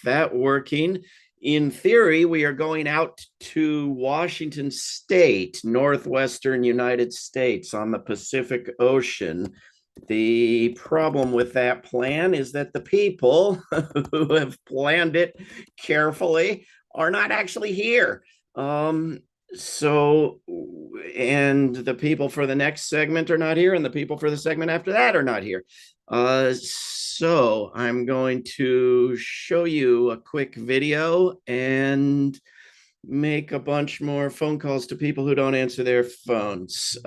that working. In theory, we are going out to Washington State, northwestern United States on the Pacific Ocean. The problem with that plan is that the people who have planned it carefully are not actually here. So, and the people for the next segment are not here, and the people for the segment after that are not here. So I'm going to show you a quick video and make a bunch more phone calls to people who don't answer their phones.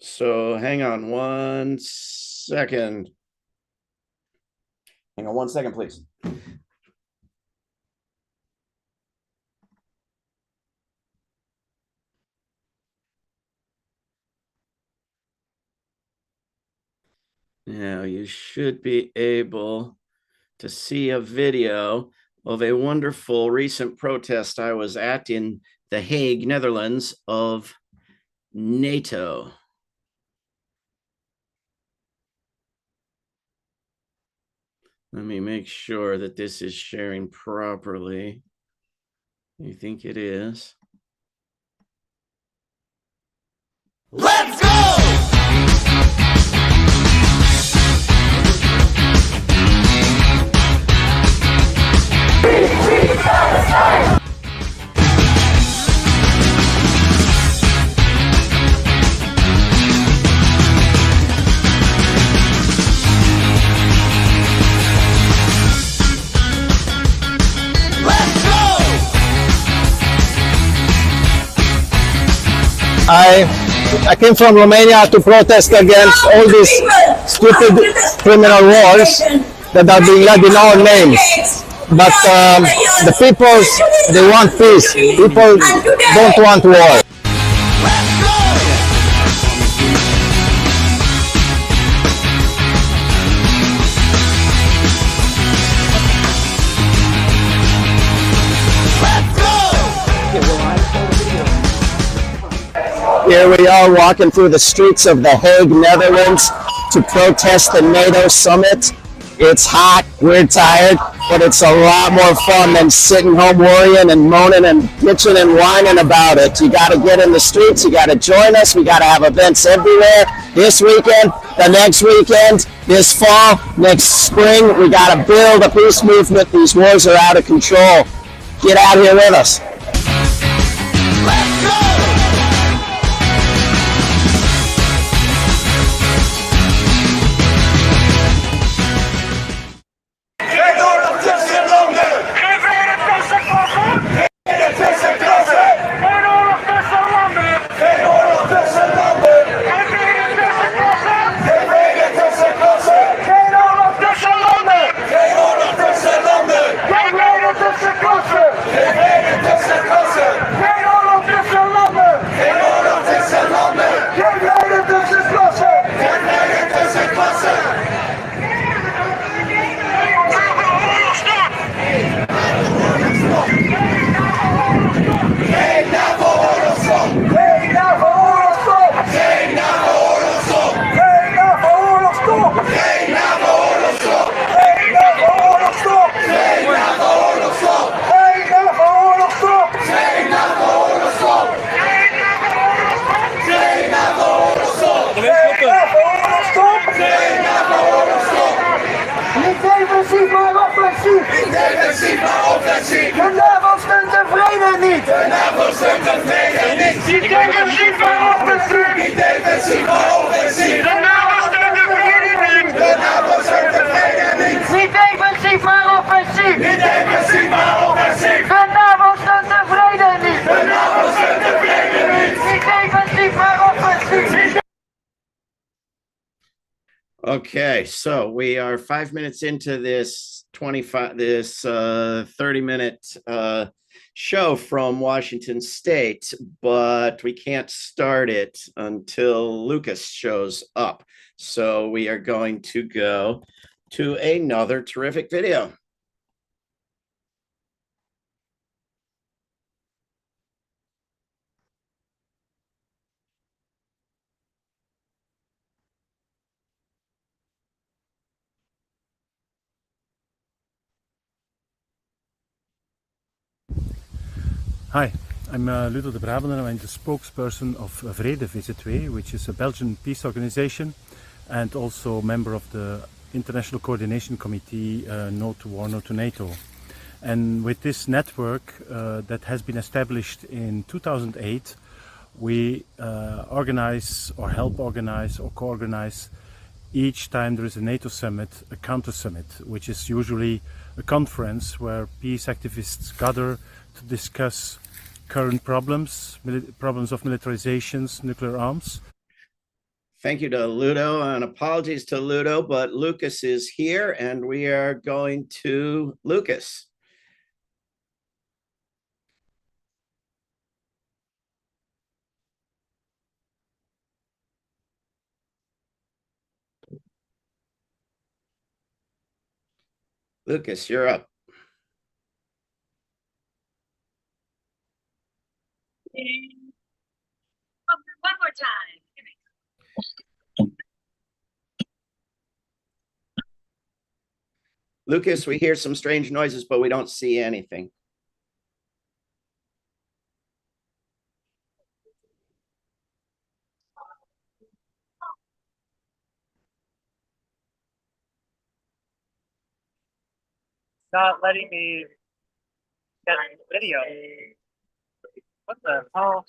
So hang on 1 second. Hang on 1 second, please. Now you should be able to see a video of a wonderful recent protest I was at in The Hague, Netherlands, of NATO. Let me make sure that this is sharing properly. You think it is? Let's go! I came from Romania to protest against all these stupid criminal wars that are being led in our names. But the people, they want peace. People don't want war. Here we are walking through the streets of The Hague, Netherlands to protest the NATO summit. It's hot, we're tired, but it's a lot more fun than sitting home worrying and moaning and bitching and whining about it. You got to get in the streets, you got to join us, we got to have events everywhere. This weekend, the next weekend, this fall, next spring, we got to build a peace movement. These wars are out of control. Get out here with us. Let's go! De NAVO steunt de vrede niet! De NAVO steunt de vrede niet! Niet defensieve offensief! Niet defensieve offensief! De NAVO steunt de vrede niet! De NAVO steunt de vrede niet! Niet defensief maar offensief! Niet defensief maar offensief! De NAVO steunt de vrede niet! De NAVO steunt de vrede niet! Niet defensief maar offensief! Okay, so we are 5 minutes into this 30-minute show from Washington State, but we can't start it until Lucas shows up. So we are going to go to another terrific video. Hi, I'm Ludo de Brabander. I'm the spokesperson of Vrede VZW, which is a Belgian peace organization and also member of the International Coordination Committee No to War, No to NATO. And with this network that has been established in 2008, we organize or help organize or co-organize each time there is a NATO summit, a counter summit, which is usually a conference where peace activists gather to discuss current problems of militarizations, nuclear arms. Thank you to Ludo, and apologies to Ludo, but Lucas is here and we are going to Lucas. Lucas, you're up. One more time. Lucas, we hear some strange noises, but we don't see anything. Not letting me get video. What the hell?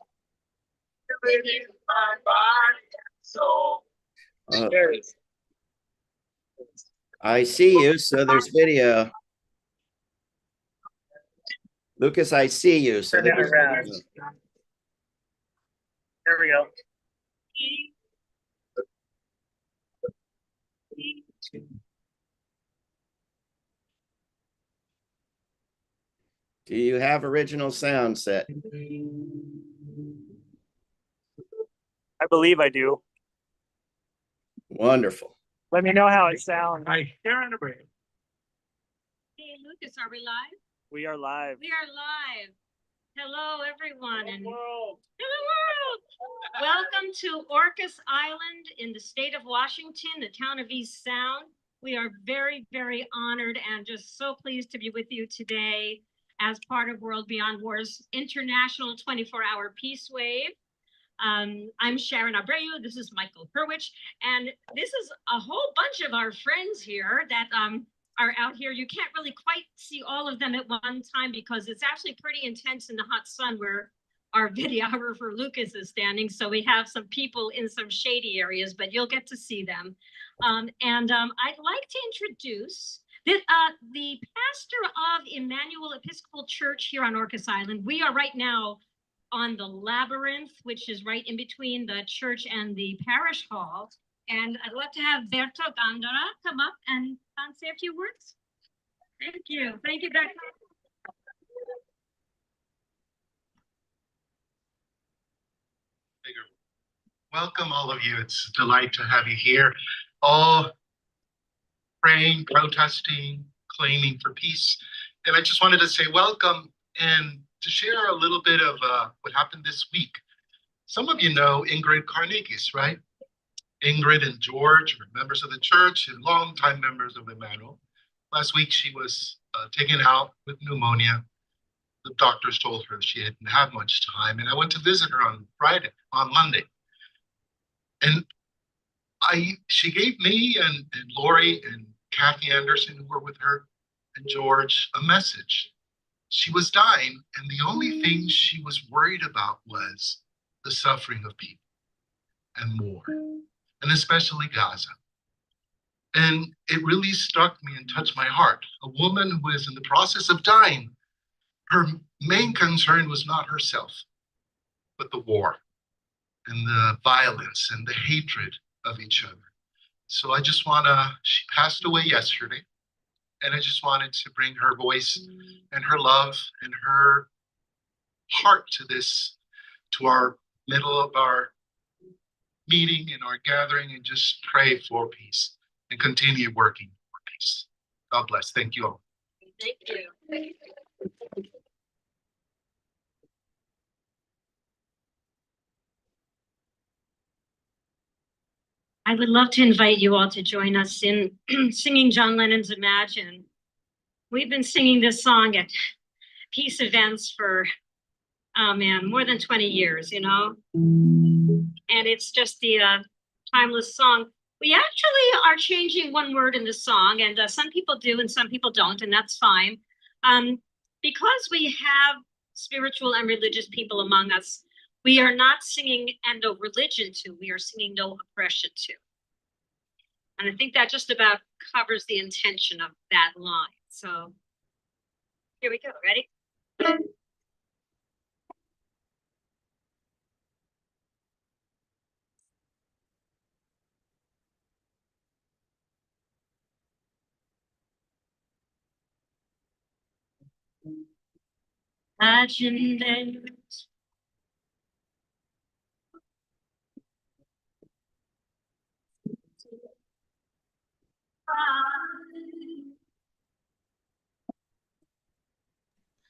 I see you, so there's video. Lucas, I see you, so Turn it there's around. video. There we go. Do you have original sound set? I believe I do. Wonderful. Let me know how it sounds. Hey, Lucas, are we live? We are live. We are live. Hello, everyone. And hello, world. Welcome to Orcas Island in the state of Washington, the town of East Sound. We are very, very honored and just so pleased to be with you today as part of World Beyond War's international 24-hour peace wave. I'm Sharon Abreu. This is Michael Hurwitz, and this is a whole bunch of our friends here that are out here. You can't really quite see all of them at one time because it's actually pretty intense in the hot sun where our videographer Lucas is standing. So we have some people in some shady areas, but you'll get to see them. I'd like to introduce the pastor of Emmanuel Episcopal Church here on Orcas Island. We are right now on the Labyrinth, which is right in between the church and the parish hall. And I'd love to have Berto Gondora come up and say a few words. Thank you. Thank you, Berto. Welcome, all of you. It's a delight to have you here, all praying, protesting, claiming for peace. And I just wanted to say welcome and to share a little bit of what happened this week. Some of you know Ingrid Carnegies, right? Ingrid and George are members of the church and longtime members of Emmanuel. Last week, she was taken out with pneumonia. The doctors told her she didn't have much time, and I went to visit her on Monday. And she gave me and Lori and Kathy Anderson, who were with her, and George, a message. She was dying, and the only thing she was worried about was the suffering of people and more, and especially Gaza. And it really struck me and touched my heart. A woman who is in the process of dying, her main concern was not herself, but the war and the violence and the hatred of each other. So I just she passed away yesterday, and I just wanted to bring her voice and her love and her heart to our middle of our meeting and our gathering, and just pray for peace and continue working for peace. God bless. Thank you all. Thank you. I would love to invite you all to join us in singing John Lennon's Imagine. We've been singing this song at peace events for oh man, more than 20 years, you know? And it's just the timeless song. We actually are changing one word in the song, and some people do and some people don't, and that's fine. Because we have spiritual and religious people among us, we are not singing "And No Religion To," we are singing "No Oppression To." And I think that just about covers the intention of that line. So here we go. Ready? Imagine there's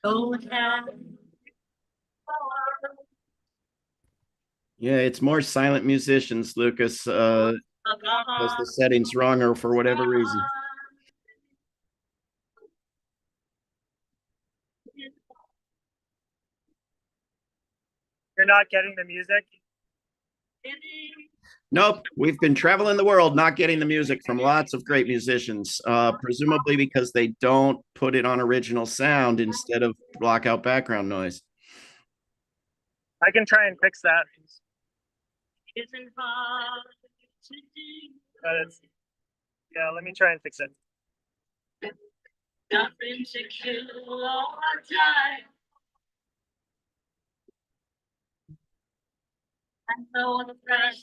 don't have Yeah, it's more silent musicians, Lucas, because the setting's wrong or for whatever reason. You're not getting the music? Nope, we've been traveling the world not getting the music from lots of great musicians, presumably because they don't put it on original sound instead of block out background noise. I can try and fix that. Isn't hard to do. But it's, yeah, let me try and fix it. Nothing to kill all time. And no the pressure.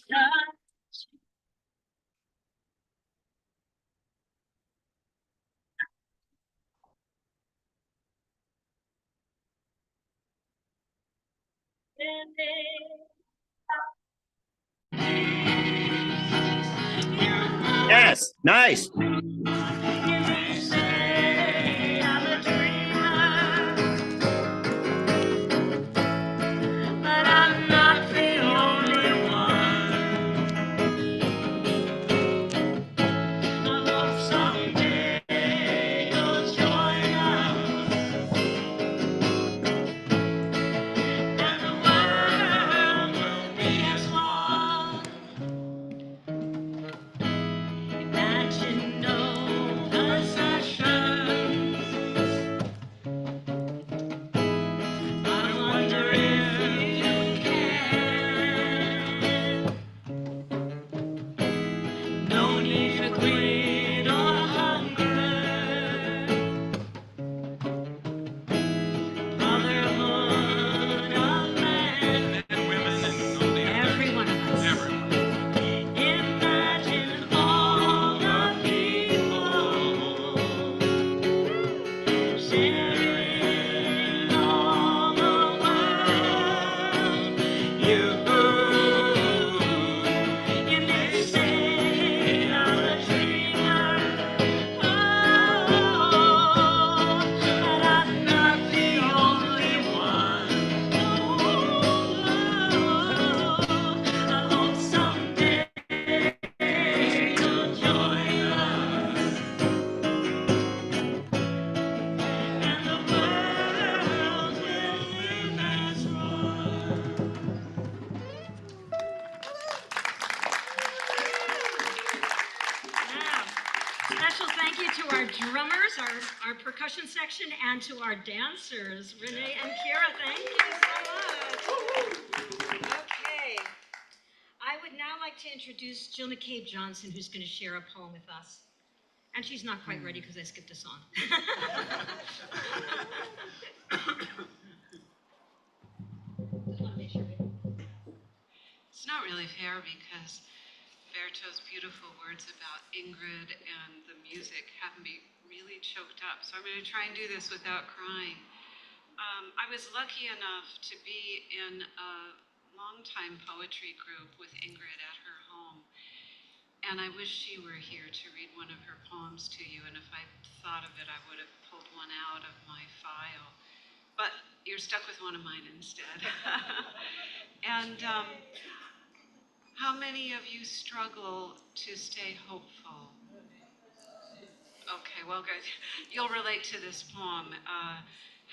Yes, nice. But I'm not the only one. I hope someday you'll join us, and the world will be as one. Imagine no possessions. I wonder if you can. No need for greed or hunger. Brotherhood of men and women and every one of us. Imagine all the people sharing all the world. You in this state of a dreamer. Oh, but I'm not the only one. I hope someday you'll join us, and the world will live as one. Now, special thank you to our drummers, our percussion section, and to our dancers, Renee and Kira. Thank you so much. Okay. I would now like to introduce Jill McCabe Johnson, who's going to share a poem with us. And she's not quite ready because I skipped a song. It's not really fair because Berto's beautiful words about Ingrid and the music have me really choked up. So I'm going to try and do this without crying. I was lucky enough to be in a longtime poetry group with Ingrid at her home. And I wish she were here to read one of her poems to you. And if I thought of it, I would have pulled one out of my file. But you're stuck with one of mine instead. And how many of you struggle to stay hopeful? Okay, well, guys, you'll relate to this poem.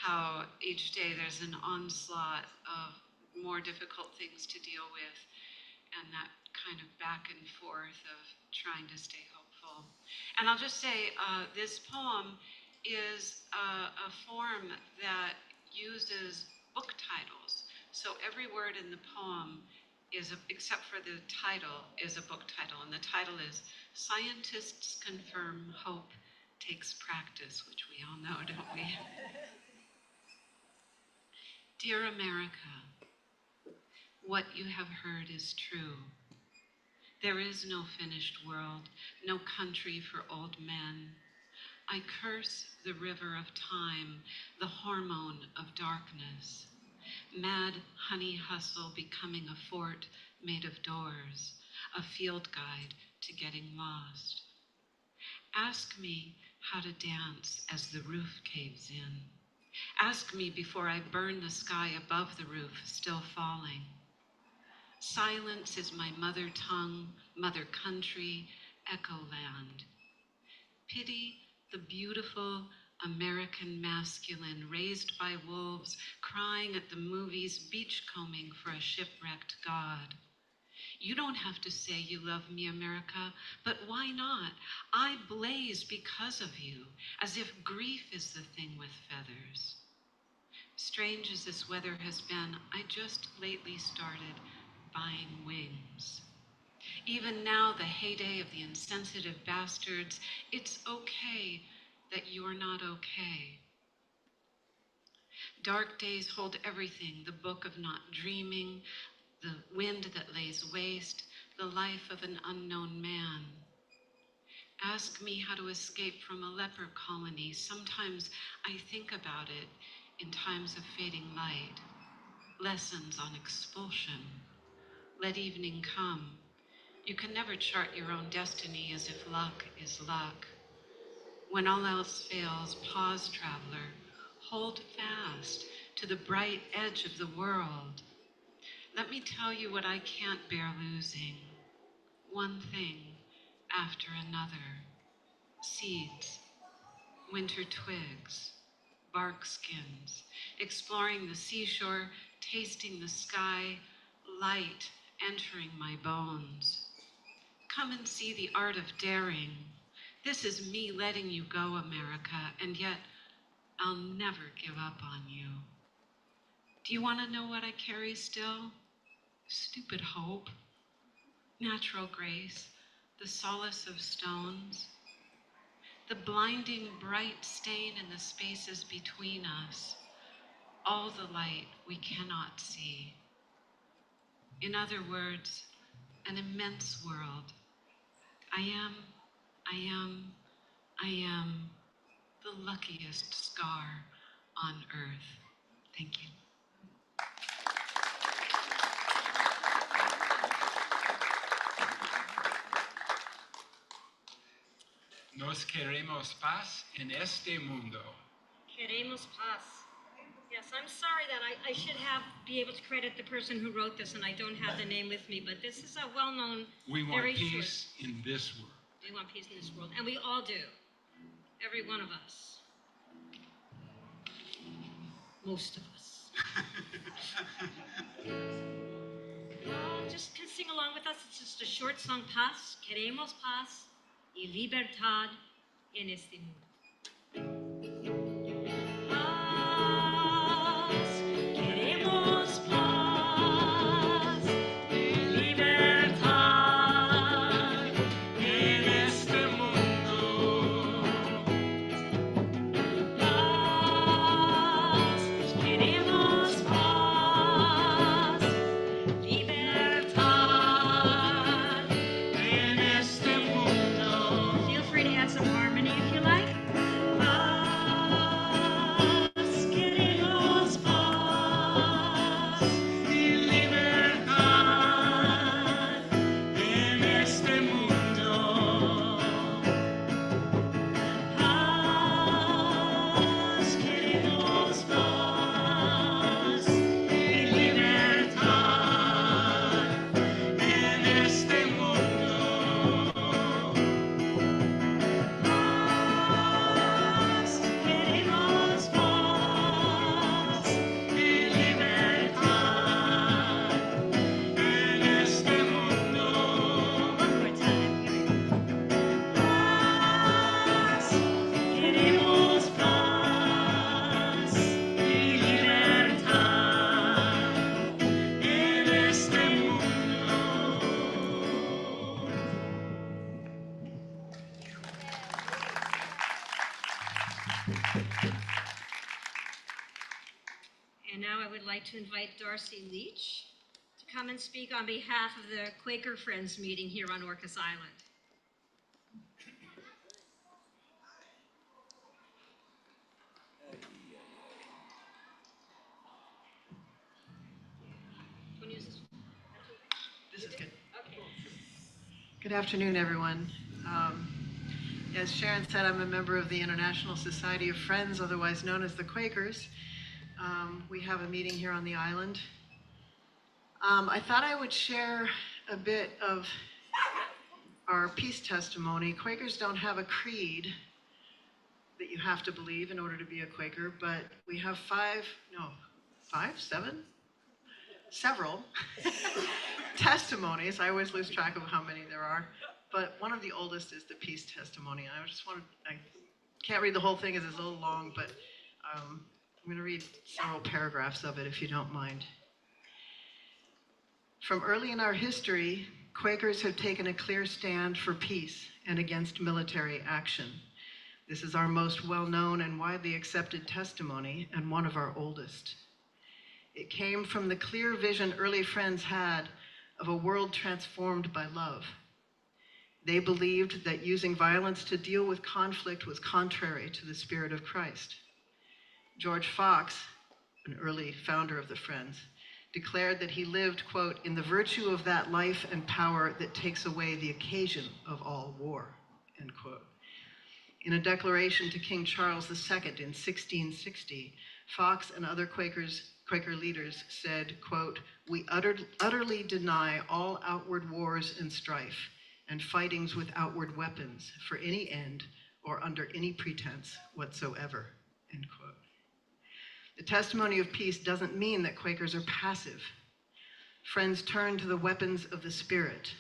how each day there's an onslaught of more difficult things to deal with, and that kind of back and forth of trying to stay hopeful. And I'll just say, this poem is a form that uses book titles. So every word in the poem is, except for the title, is a book title. And the title is Scientists Confirm Hope Takes Practice, which we all know, don't we? Dear America, what you have heard is true. There is no finished world, no country for old men. I curse the river of time, the hormone of darkness. Mad honey hustle becoming a fort made of doors, a field guide to getting lost. Ask me how to dance as the roof caves in. Ask me before I burn the sky above the roof, still falling. Silence is my mother tongue, mother country, echo land. Pity the beautiful American masculine raised by wolves, crying at the movies, beachcombing for a shipwrecked God. You don't have to say you love me, America, but why not? I blaze because of you, as if grief is the thing with feathers. Strange as this weather has been, I just lately started buying wings. Even now, the heyday of the insensitive bastards, it's okay that you're not okay. Dark days hold everything, the book of not dreaming, the wind that lays waste, the life of an unknown man. Ask me how to escape from a leper colony. Sometimes I think about it in times of fading light. Lessons on expulsion. Let evening come. You can never chart your own destiny as if luck is luck. When all else fails, pause, traveler. Hold fast to the bright edge of the world. Let me tell you what I can't bear losing. One thing after another. Seeds, winter twigs, bark skins, exploring the seashore, tasting the sky, light entering my bones. Come and see the art of daring. This is me letting you go, America, and yet I'll never give up on you. Do you want to know what I carry still? Stupid hope, natural grace, the solace of stones, the blinding bright stain in the spaces between us, all the light we cannot see. In other words, an immense world. I am the luckiest scar on earth. Thank you. Nos queremos paz en este mundo. Queremos paz. Yes, I'm sorry that I should be able to credit the person who wrote this, and I don't have the name with me, but this is a well-known, We want very short. peace in this world. We want peace in this world, and we all do. Every one of us. Most of us. Just sing along with us. It's just a short song, Paz. Queremos paz y libertad en este mundo. Feel free to add some harmony if you like. And now I would like to invite Darcy Leach to come and speak on behalf of the Quaker Friends meeting here on Orcas Island. This is good. Good afternoon, everyone. As Sharon said, I'm a member of the International Society of Friends, otherwise known as the Quakers. We have a meeting here on the island. I thought I would share a bit of our peace testimony. Quakers don't have a creed that you have to believe in order to be a Quaker, but we have several testimonies. I always lose track of how many there are, but one of the oldest is the peace testimony. I can't read the whole thing as it's a little long, but I'm going to read several paragraphs of it if you don't mind. From early in our history, Quakers have taken a clear stand for peace and against military action. This is our most well-known and widely accepted testimony, and one of our oldest. It came from the clear vision early Friends had of a world transformed by love. They believed that using violence to deal with conflict was contrary to the spirit of Christ. George Fox, an early founder of the Friends, declared that he lived, quote, in the virtue of that life and power that takes away the occasion of all war, end quote. In a declaration to King Charles II in 1660, Fox and other Quaker leaders said, quote, we utterly deny all outward wars and strife and fightings with outward weapons for any end or under any pretense whatsoever, end quote. The testimony of peace doesn't mean that Quakers are passive. Friends turn to the weapons of the spirit: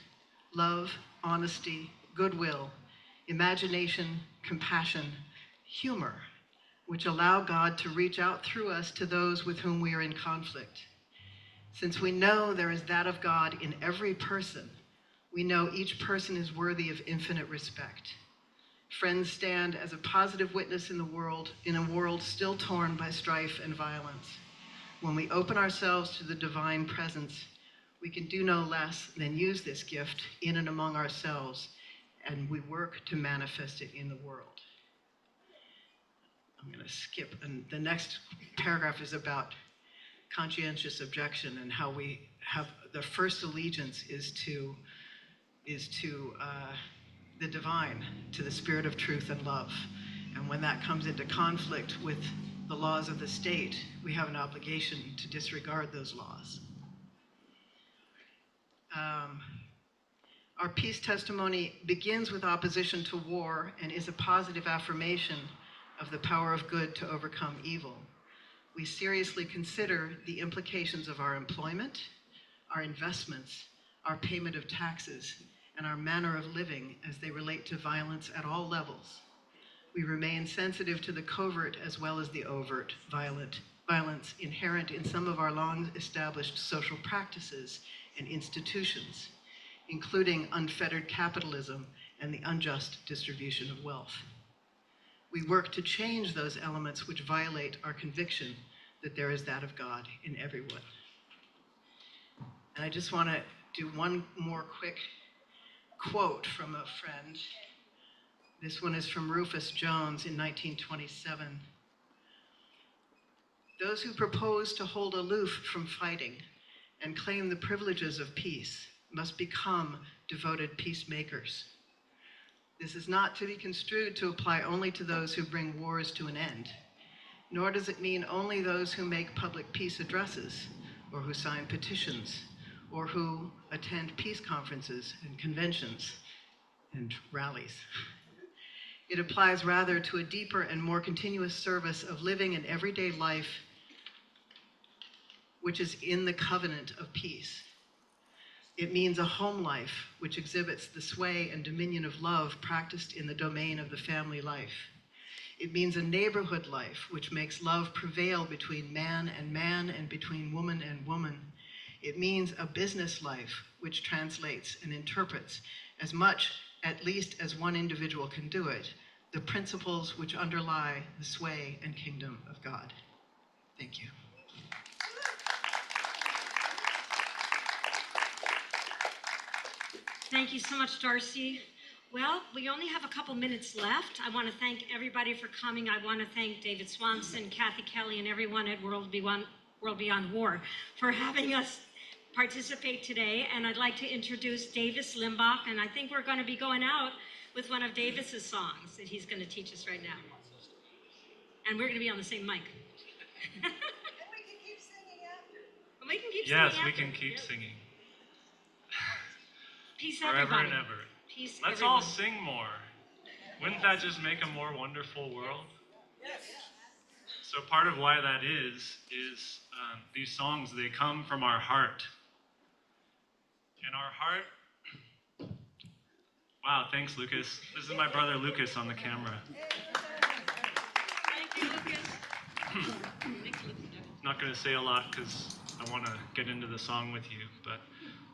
love, honesty, goodwill, imagination, compassion, humor, which allow God to reach out through us to those with whom we are in conflict. Since we know there is that of God in every person, we know each person is worthy of infinite respect. Friends stand as a positive witness in a world still torn by strife and violence. When we open ourselves to the divine presence, we can do no less than use this gift in and among ourselves, and we work to manifest it in the world. I'm going to skip, and the next paragraph is about conscientious objection and how we have the first allegiance is to the divine, to the spirit of truth and love. And when that comes into conflict with the laws of the state, we have an obligation to disregard those laws. Our peace testimony begins with opposition to war and is a positive affirmation of the power of good to overcome evil. We seriously consider the implications of our employment, our investments, our payment of taxes, and our manner of living as they relate to violence at all levels. We remain sensitive to the covert as well as the overt violence inherent in some of our long-established social practices and institutions, including unfettered capitalism and the unjust distribution of wealth. We work to change those elements which violate our conviction that there is that of God in everyone. And I just want to do one more quick quote from a friend. This one is from Rufus Jones in 1927. Those who propose to hold aloof from fighting and claim the privileges of peace must become devoted peacemakers. This is not to be construed to apply only to those who bring wars to an end, nor does it mean only those who make public peace addresses, or who sign petitions, or who attend peace conferences and conventions and rallies. It applies rather to a deeper and more continuous service of living an everyday life which is in the covenant of peace. It means a home life which exhibits the sway and dominion of love practiced in the domain of the family life. It means a neighborhood life which makes love prevail between man and between woman and woman. It means a business life which translates and interprets as much, at least as one individual can do it, the principles which underlie the sway and kingdom of God. Thank you. Thank you so much, Darcy. Well, we only have a couple minutes left. I want to thank everybody for coming. I want to thank David Swanson, Kathy Kelly, and everyone at World Beyond War for having us participate today. And I'd like to introduce Davis Limbach, and I think we're going to be going out with one of Davis's songs that he's going to teach us right now. And we're going to be on the same mic. And we can keep singing after. We can keep singing after. Yes, we can keep singing. Peace, Forever everybody. and ever. Peace, Let's everyone. all sing more. Wouldn't that just make a more wonderful world? Yes. So part of why that is these songs, they come from our heart. And our heart, wow, thanks, Lucas. This is my brother, Lucas, on the camera. Thank you, Lucas. Not going to say a lot because I want to get into the song with you, but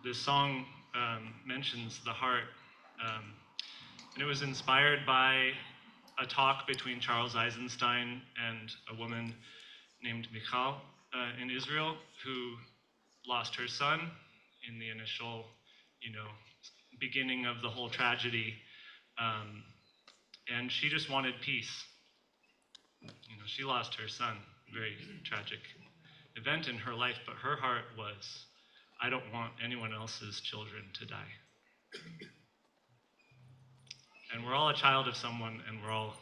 this song mentions the heart. And it was inspired by a talk between Charles Eisenstein and a woman named Michal in Israel who lost her son in the initial, beginning of the whole tragedy. And she just wanted peace. She lost her son, very tragic event in her life, but her heart was, I don't want anyone else's children to die. And we're all a child of someone, and we're all,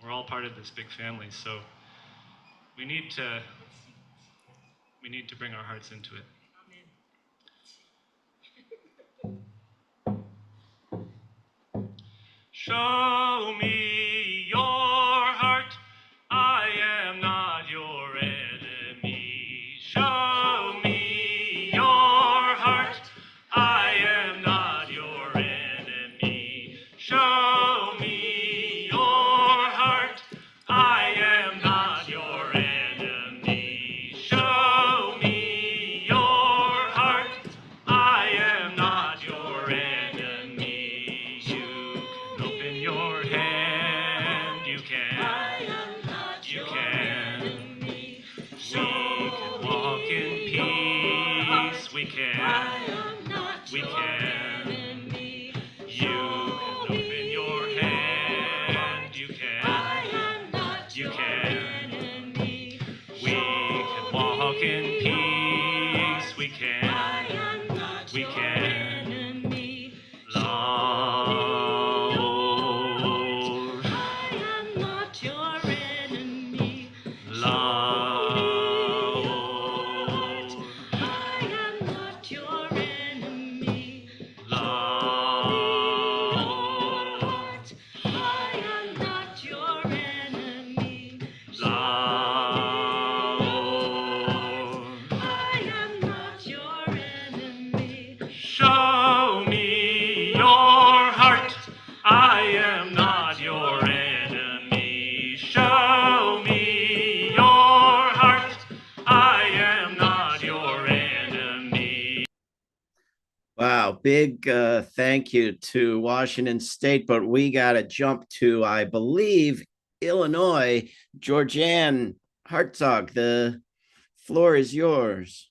we're all part of this big family. So we need to bring our hearts into it. Show me your heart. I am not your enemy. Show me your heart. I am not your enemy. Show me your heart. I am not your enemy. Show me your heart. I am not your enemy. You can open your hand. You can. You can. We can walk in peace. We can. We can. You can open your hand. You can. You can. We can walk in peace. We can. We can. Lord. I am not your enemy. Lord. I am not your enemy. Lord. I am not your enemy. Lord. I am not your enemy. Show me your heart. I am not your enemy. Show me your heart. I am not your enemy. Wow, big thank you to Washington State, but we got to jump to, I believe, Illinois. Georgianne Hartzog, the floor is yours.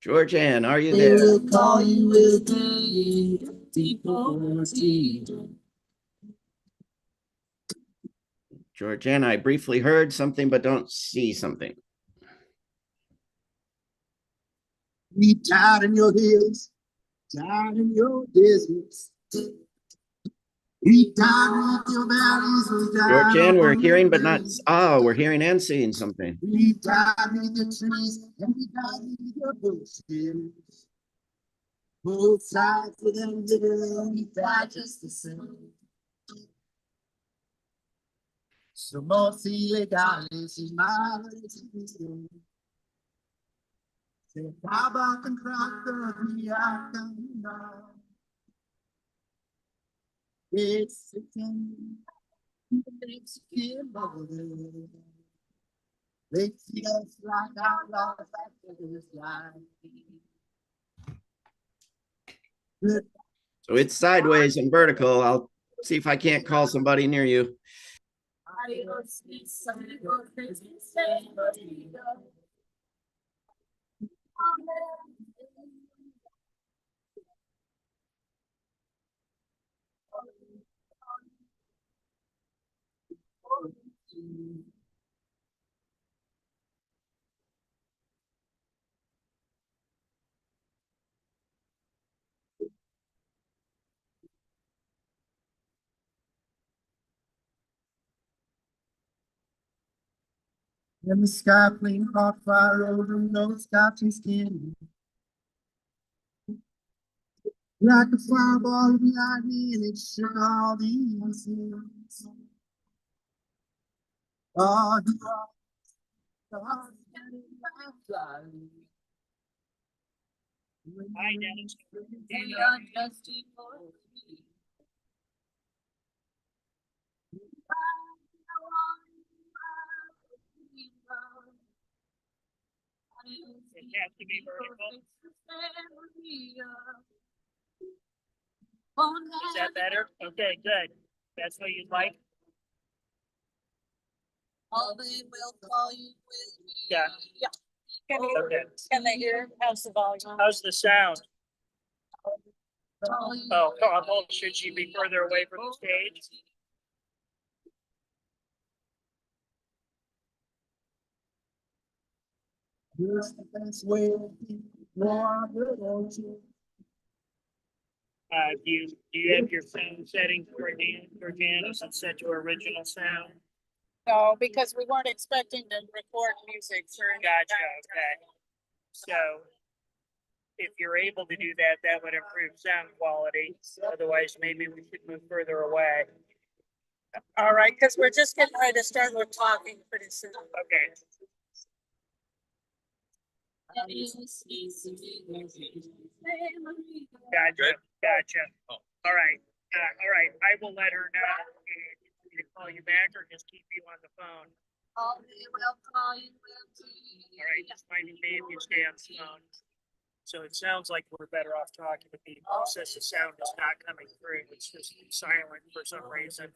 Georgianne, are you there? Will call you will be deported. Georgianne, I briefly heard something, but don't see something. We died in your hills, died in your deserts. We died with your valleys, we died. Georgianne, we're on hearing, but your not, hills. we're hearing and seeing something. We died in the trees and we died in the bushes. Both sides of them hill, we died just the same. Somos ilegales y males y vicios. Se acaba con trata de caminar. Mexican border. They see us like outlaws after this life. So it's sideways and vertical. I'll see if I can't call somebody near you. And the sky flame caught fire over no scotching skin. Like a fireball of lightning, and it shook all the innocence. Oh, you are Hi, Dennis. It has to be vertical. Is that better? Okay, good. That's what you'd like? Yeah. Okay. Can they hear? How's the volume? How's the sound? Oh, should she be further away from the stage? Here's the best way to be more good. Do you have your sound setting for Janice and set to original sound? No, because we weren't expecting to record music during. Gotcha, okay. So if you're able to do that, that would improve sound quality. Otherwise, maybe we should move further away. All right, because we're just getting ready to start with talking pretty soon. Okay. Gotcha. All right. I will let her know to call you back or just keep you on the phone. All right, just finding me if you stay on the phone. So it sounds like we're better off talking to people since the sound is not coming through. It's just silent for some reason.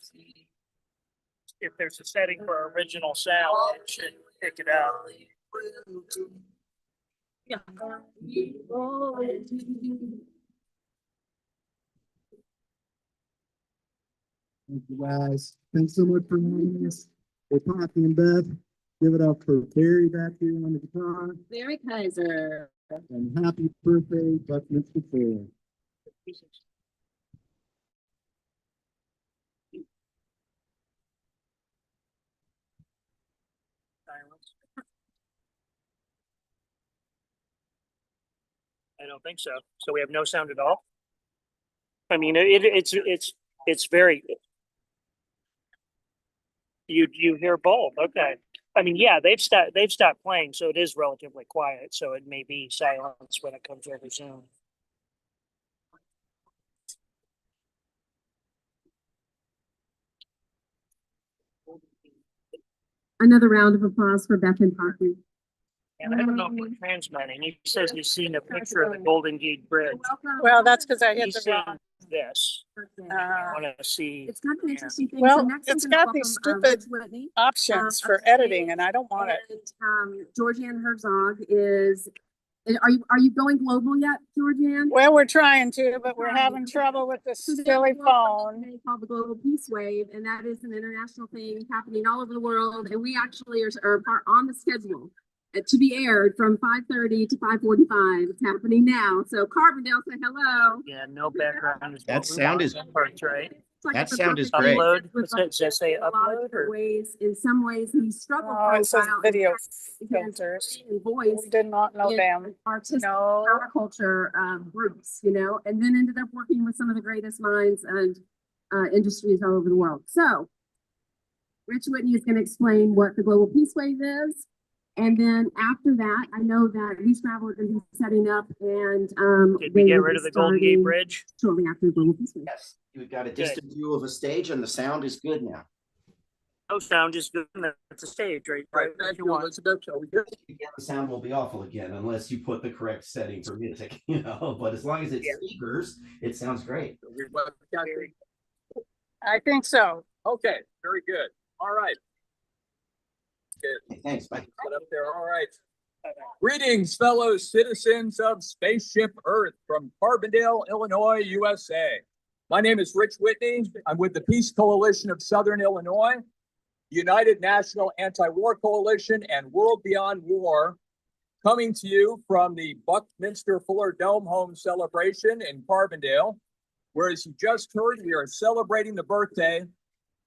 If there's a setting for original sound, it should pick it up. Yeah. Thank you guys. Thanks so much for joining us. Hey, Poppy and Beth, give it up for Barry back here on the guitar. Barry Kaiser. And happy birthday, Buckminster Fuller. I don't think so. So we have no sound at all? I mean, it's very. You hear both, okay. I mean, yeah, they've stopped playing, so it is relatively quiet, so it may be silence when it comes over Zoom. Another round of applause for Beth and Poppy. And I don't know if we're transmitting. He says he's seen a picture of the Golden Gate Bridge. Well, that's because I hit He's the seen wrong. this. I want to see. It's kind of an interesting thing. Well, So next it's I'm gonna got these welcome, stupid Rich Whitney, options for upstage, editing, and I don't want it. and, Georgianne Herzog is. Are you going global yet, Georgianne? Well, we're trying to, but we're having trouble with this So there's silly a program phone. today called the Global Peace Wave, and that is an international thing happening all over the world. And we actually are on the schedule to be aired from 5:30 to 5:45. It's happening now. So Carbondale, say hello. Yeah, no background. Is That what we sound want. is- Parts, right? It's like That a sound is perfect great. Upload. with Does that say a lot of upload different or? ways. In some ways, he struggled Oh, it says profile and video because filters. and voice We did not know in them. artistic No. counterculture groups, and then ended up working with some of the greatest minds and industries all over the world. So Rich Whitney is going to explain what the Global Peace Wave is. And then after that, I know that We Travel are going to be setting up and Did we they get will rid be of the Golden Gate starting Bridge? shortly after the Global Peace Wave. Yes. We've got a distant view of a stage and the sound is good now. No sound is good. That's a stage, right? Thank you, Elizabeth. Are we good? Again, the sound will be awful again unless you put the correct setting for music, but as long as it's speakers, it sounds great. I think so. Okay, very good. All right. Okay, thanks, bye. Put up there. All right. Greetings, fellow citizens of Spaceship Earth from Carbondale, Illinois, USA. My name is Rich Whitney. I'm with the Peace Coalition of Southern Illinois, United National Anti-War Coalition, and World Beyond War, coming to you from the Buckminster Fuller Dome Home celebration in Carbondale, where, as you just heard, we are celebrating the birthday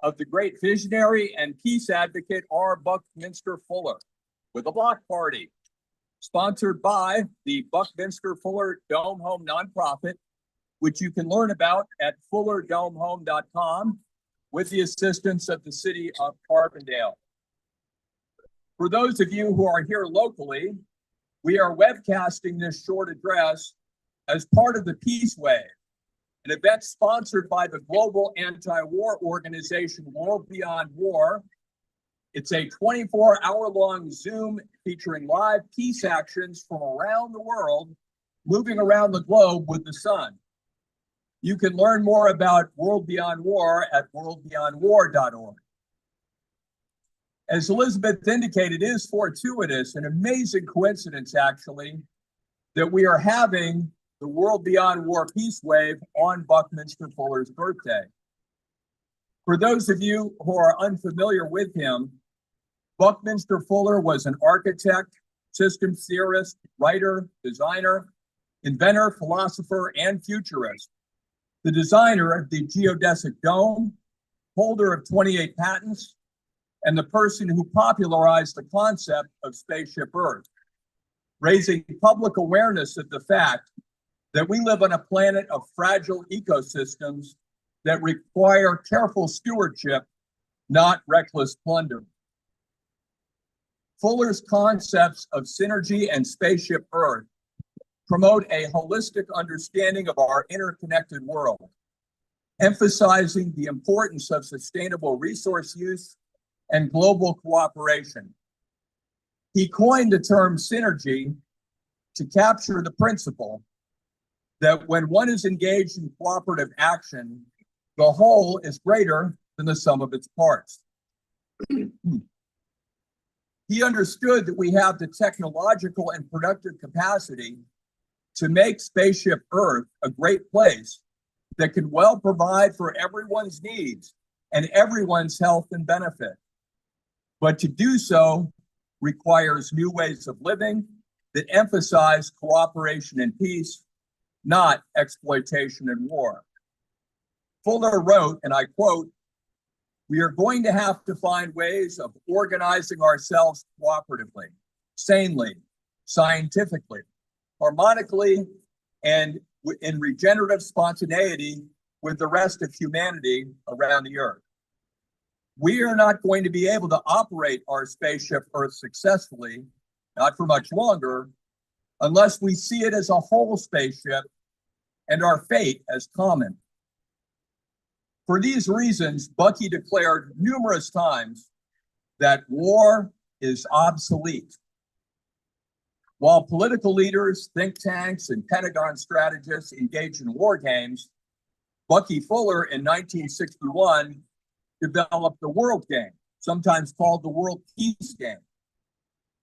of the great visionary and peace advocate R. Buckminster Fuller with a block party sponsored by the Buckminster Fuller Dome Home nonprofit, which you can learn about at fullerdomehome.com with the assistance of the city of Carbondale. For those of you who are here locally, we are webcasting this short address as part of the Peace Wave, an event sponsored by the global anti-war organization World Beyond War. It's a 24-hour-long Zoom featuring live peace actions from around the world, moving around the globe with the sun. You can learn more about World Beyond War at worldbeyondwar.org. As Elizabeth indicated, it is fortuitous, an amazing coincidence actually, that we are having the World Beyond War Peace Wave on Buckminster Fuller's birthday. For those of you who are unfamiliar with him, Buckminster Fuller was an architect, systems theorist, writer, designer, inventor, philosopher, and futurist. The designer of the geodesic dome, holder of 28 patents, and the person who popularized the concept of Spaceship Earth, raising public awareness of the fact that we live on a planet of fragile ecosystems that require careful stewardship, not reckless plunder. Fuller's concepts of synergy and Spaceship Earth promote a holistic understanding of our interconnected world, emphasizing the importance of sustainable resource use and global cooperation. He coined the term synergy to capture the principle that when one is engaged in cooperative action, the whole is greater than the sum of its parts. He understood that we have the technological and productive capacity to make Spaceship Earth a great place that can well provide for everyone's needs and everyone's health and benefit. But to do so requires new ways of living that emphasize cooperation and peace, not exploitation and war. Fuller wrote, and I quote, "We are going to have to find ways of organizing ourselves cooperatively, sanely, scientifically, harmonically, and in regenerative spontaneity with the rest of humanity around the earth. We are not going to be able to operate our Spaceship Earth successfully, not for much longer, unless we see it as a whole spaceship and our fate as common." For these reasons, Bucky declared numerous times that war is obsolete. While political leaders, think tanks, and Pentagon strategists engage in war games, Bucky Fuller in 1961 developed the World Game, sometimes called the World Peace Game,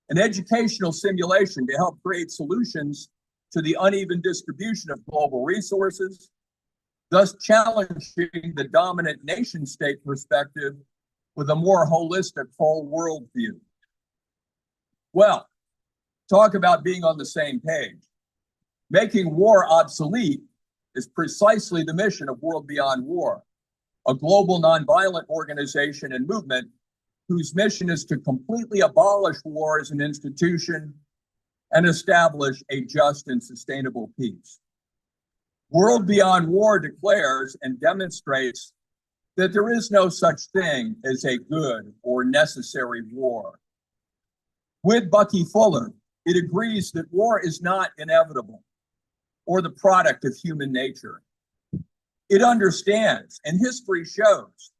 an educational simulation to help create solutions to the uneven distribution of global resources, thus challenging the dominant nation-state perspective with a more holistic whole world view. Well, talk about being on the same page. Making war obsolete is precisely the mission of World Beyond War, a global nonviolent organization and movement whose mission is to completely abolish war as an institution and establish a just and sustainable peace. World Beyond War declares and demonstrates that there is no such thing as a good or necessary war. With Bucky Fuller, it agrees that war is not inevitable or the product of human nature. It understands, and history shows,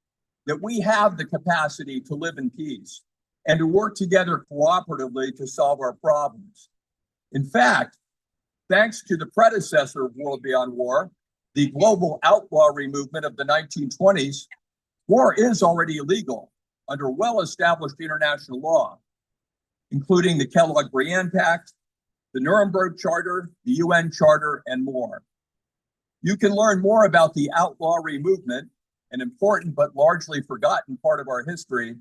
that we have the capacity to live in peace and to work together cooperatively to solve our problems. In fact, thanks to the predecessor of World Beyond War, the global outlawry movement of the 1920s, war is already illegal under well-established international law, including the Kellogg-Briand Pact, the Nuremberg Charter, the UN Charter, and more. You can learn more about the outlawry movement, an important but largely forgotten part of our history,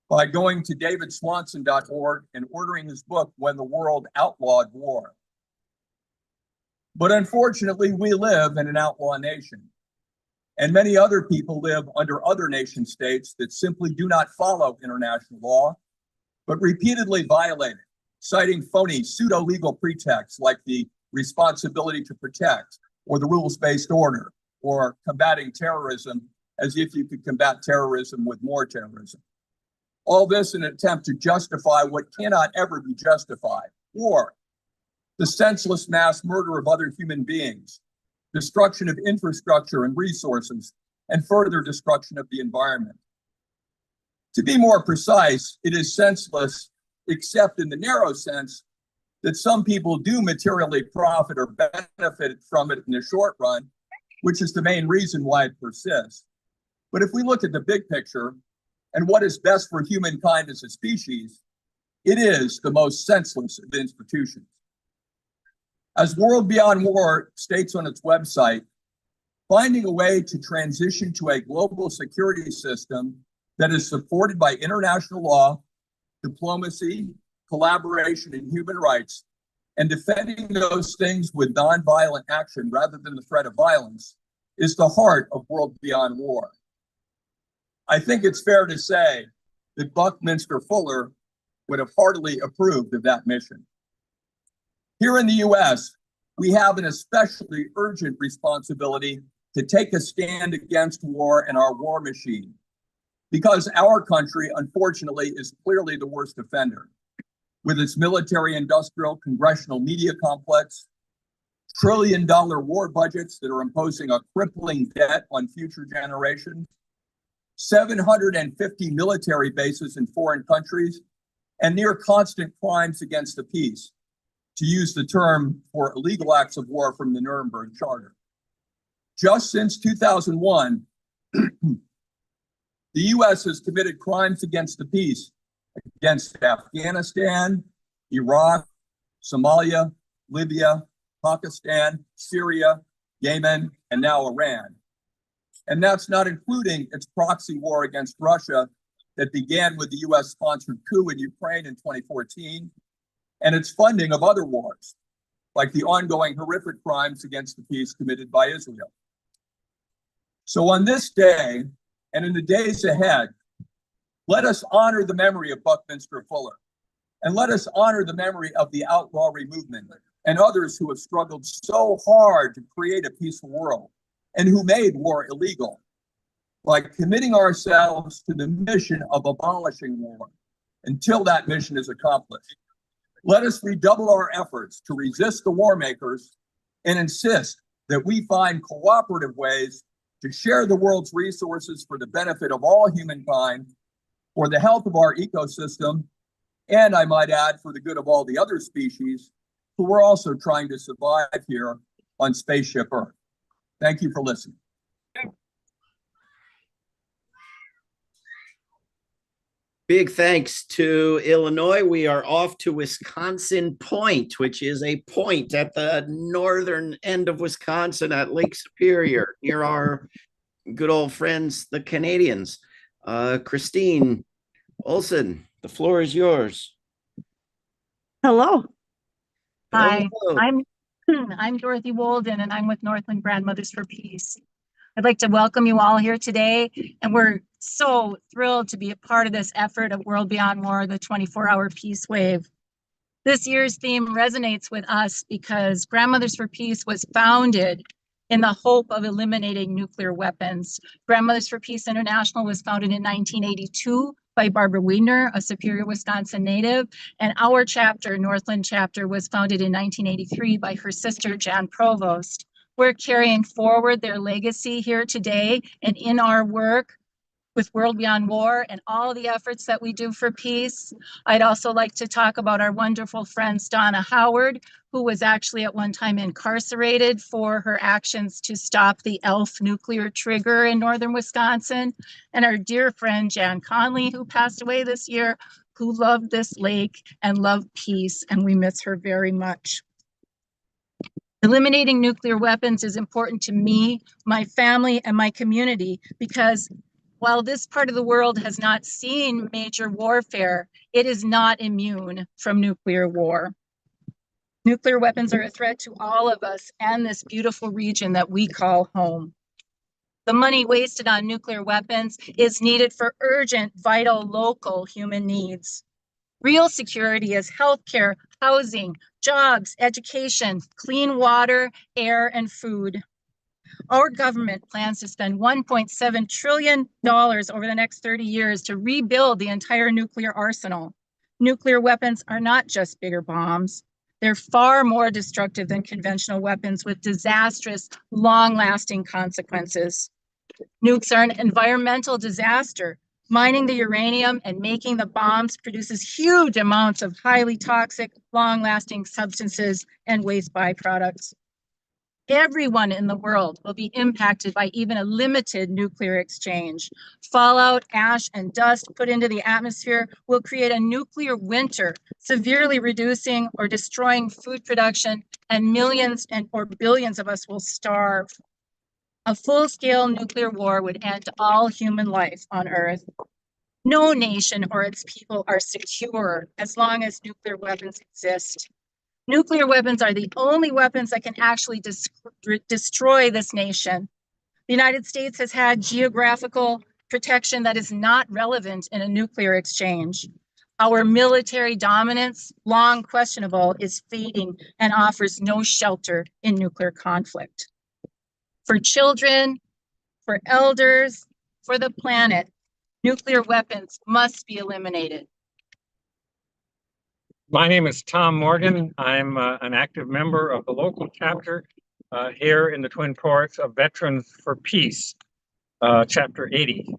by going to davidswanson.org and ordering his book, When the World Outlawed War. But unfortunately, we live in an outlaw nation, and many other people live under other nation states that simply do not follow international law, but repeatedly violate it, citing phony pseudo-legal pretexts like the responsibility to protect, or the rules-based order, or combating terrorism, as if you could combat terrorism with more terrorism. All this in an attempt to justify what cannot ever be justified: war, the senseless mass murder of other human beings, destruction of infrastructure and resources, and further destruction of the environment. To be more precise, it is senseless, except in the narrow sense that some people do materially profit or benefit from it in the short run, which is the main reason why it persists. But if we look at the big picture and what is best for humankind as a species, it is the most senseless of institutions. As World Beyond War states on its website, finding a way to transition to a global security system that is supported by international law, diplomacy, collaboration, and human rights, and defending those things with nonviolent action rather than the threat of violence, is the heart of World Beyond War. I think it's fair to say that Buckminster Fuller would have heartily approved of that mission. Here in the US, we have an especially urgent responsibility to take a stand against war and our war machine, because our country, unfortunately, is clearly the worst offender, with its military-industrial congressional media complex, trillion-dollar war budgets that are imposing a crippling debt on future generations, 750 military bases in foreign countries, and near constant crimes against the peace, to use the term for illegal acts of war from the Nuremberg Charter. Just since 2001, the US has committed crimes against the peace against Afghanistan, Iraq, Somalia, Libya, Pakistan, Syria, Yemen, and now Iran. And that's not including its proxy war against Russia that began with the US-sponsored coup in Ukraine in 2014, and its funding of other wars, like the ongoing horrific crimes against the peace committed by Israel. So on this day, and in the days ahead, let us honor the memory of Buckminster Fuller, and let us honor the memory of the outlawry movement and others who have struggled so hard to create a peaceful world and who made war illegal, by committing ourselves to the mission of abolishing war until that mission is accomplished. Let us redouble our efforts to resist the war makers and insist that we find cooperative ways to share the world's resources for the benefit of all humankind, for the health of our ecosystem, and I might add, for the good of all the other species who are also trying to survive here on Spaceship Earth. Thank you for listening. Big thanks to Illinois. We are off to Wisconsin Point, which is a point at the northern end of Wisconsin at Lake Superior, near our good old friends, the Canadians. Christine Olson, the floor is yours. Hello. Hi, Hello. I'm Dorothy Walden, and I'm with Northland Grandmothers for Peace. I'd like to welcome you all here today, and we're so thrilled to be a part of this effort of World Beyond War, the 24-hour peace wave. This year's theme resonates with us because Grandmothers for Peace was founded in the hope of eliminating nuclear weapons. Grandmothers for Peace International was founded in 1982 by Barbara Wiedner, a Superior, Wisconsin native, and our chapter, Northland chapter, was founded in 1983 by her sister, Jan Provost. We're carrying forward their legacy here today and in our work with World Beyond War and all the efforts that we do for peace. I'd also like to talk about our wonderful friends Donna Howard, who was actually at one time incarcerated for her actions to stop the Elf nuclear trigger in northern Wisconsin, and our dear friend Jan Conley, who passed away this year, who loved this lake and loved peace, and we miss her very much. Eliminating nuclear weapons is important to me, my family, and my community because while this part of the world has not seen major warfare, it is not immune from nuclear war. Nuclear weapons are a threat to all of us and this beautiful region that we call home. The money wasted on nuclear weapons is needed for urgent, vital, local human needs. Real security is healthcare, housing, jobs, education, clean water, air, and food. Our government plans to spend $1.7 trillion over the next 30 years to rebuild the entire nuclear arsenal. Nuclear weapons are not just bigger bombs. They're far more destructive than conventional weapons with disastrous, long-lasting consequences. Nukes are an environmental disaster. Mining the uranium and making the bombs produces huge amounts of highly toxic, long-lasting substances and waste byproducts. Everyone in the world will be impacted by even a limited nuclear exchange. Fallout, ash, and dust put into the atmosphere will create a nuclear winter, severely reducing or destroying food production, and millions or billions of us will starve. A full-scale nuclear war would end all human life on Earth. No nation or its people are secure as long as nuclear weapons exist. Nuclear weapons are the only weapons that can actually destroy this nation. The United States has had geographical protection that is not relevant in a nuclear exchange. Our military dominance, long questionable, is fading and offers no shelter in nuclear conflict. For children, for elders, for the planet, nuclear weapons must be eliminated. My name is Tom Morgan. I'm an active member of the local chapter here in the Twin Ports of Veterans for Peace, Chapter 80,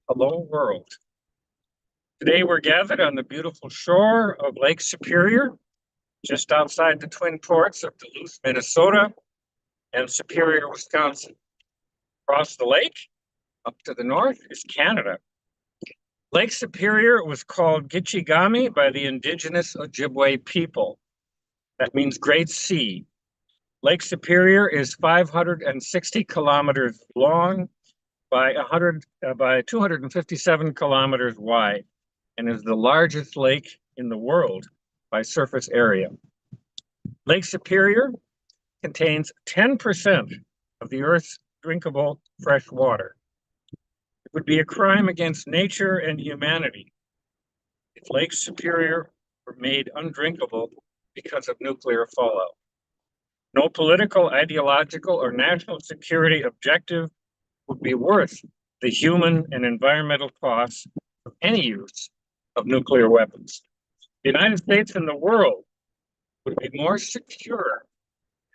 Hello World. Today we're gathered on the beautiful shore of Lake Superior, just outside the Twin Ports of Duluth, Minnesota, and Superior, Wisconsin. Across the lake, up to the north, is Canada. Lake Superior was called Gichigami by the indigenous Ojibwe people. That means Great Sea. Lake Superior is 560 kilometers long by 257 kilometers wide and is the largest lake in the world by surface area. Lake Superior contains 10% of the Earth's drinkable fresh water. It would be a crime against nature and humanity if Lake Superior were made undrinkable because of nuclear fallout. No political, ideological, or national security objective would be worth the human and environmental costs of any use of nuclear weapons. The United States and the world would be more secure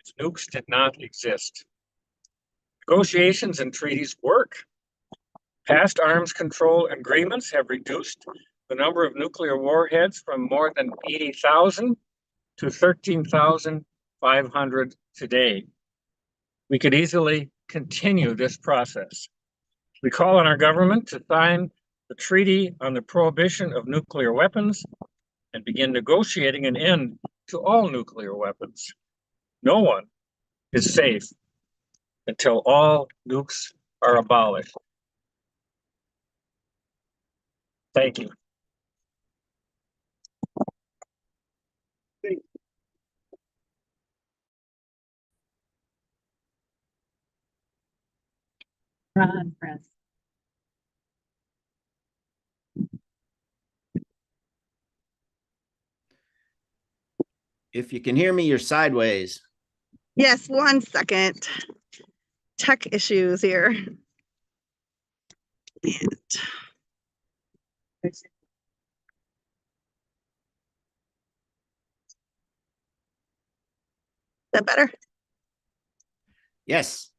if nukes did not exist. Negotiations and treaties work. Past arms control agreements have reduced the number of nuclear warheads from more than 80,000 to 13,500 today. We could easily continue this process. We call on our government to sign the Treaty on the Prohibition of Nuclear Weapons and begin negotiating an end to all nuclear weapons. No one is safe until all nukes are abolished. Thank you. Ron, press. If you can hear me, you're sideways. Yes, 1 second. Tech issues here. And is that better? Yes.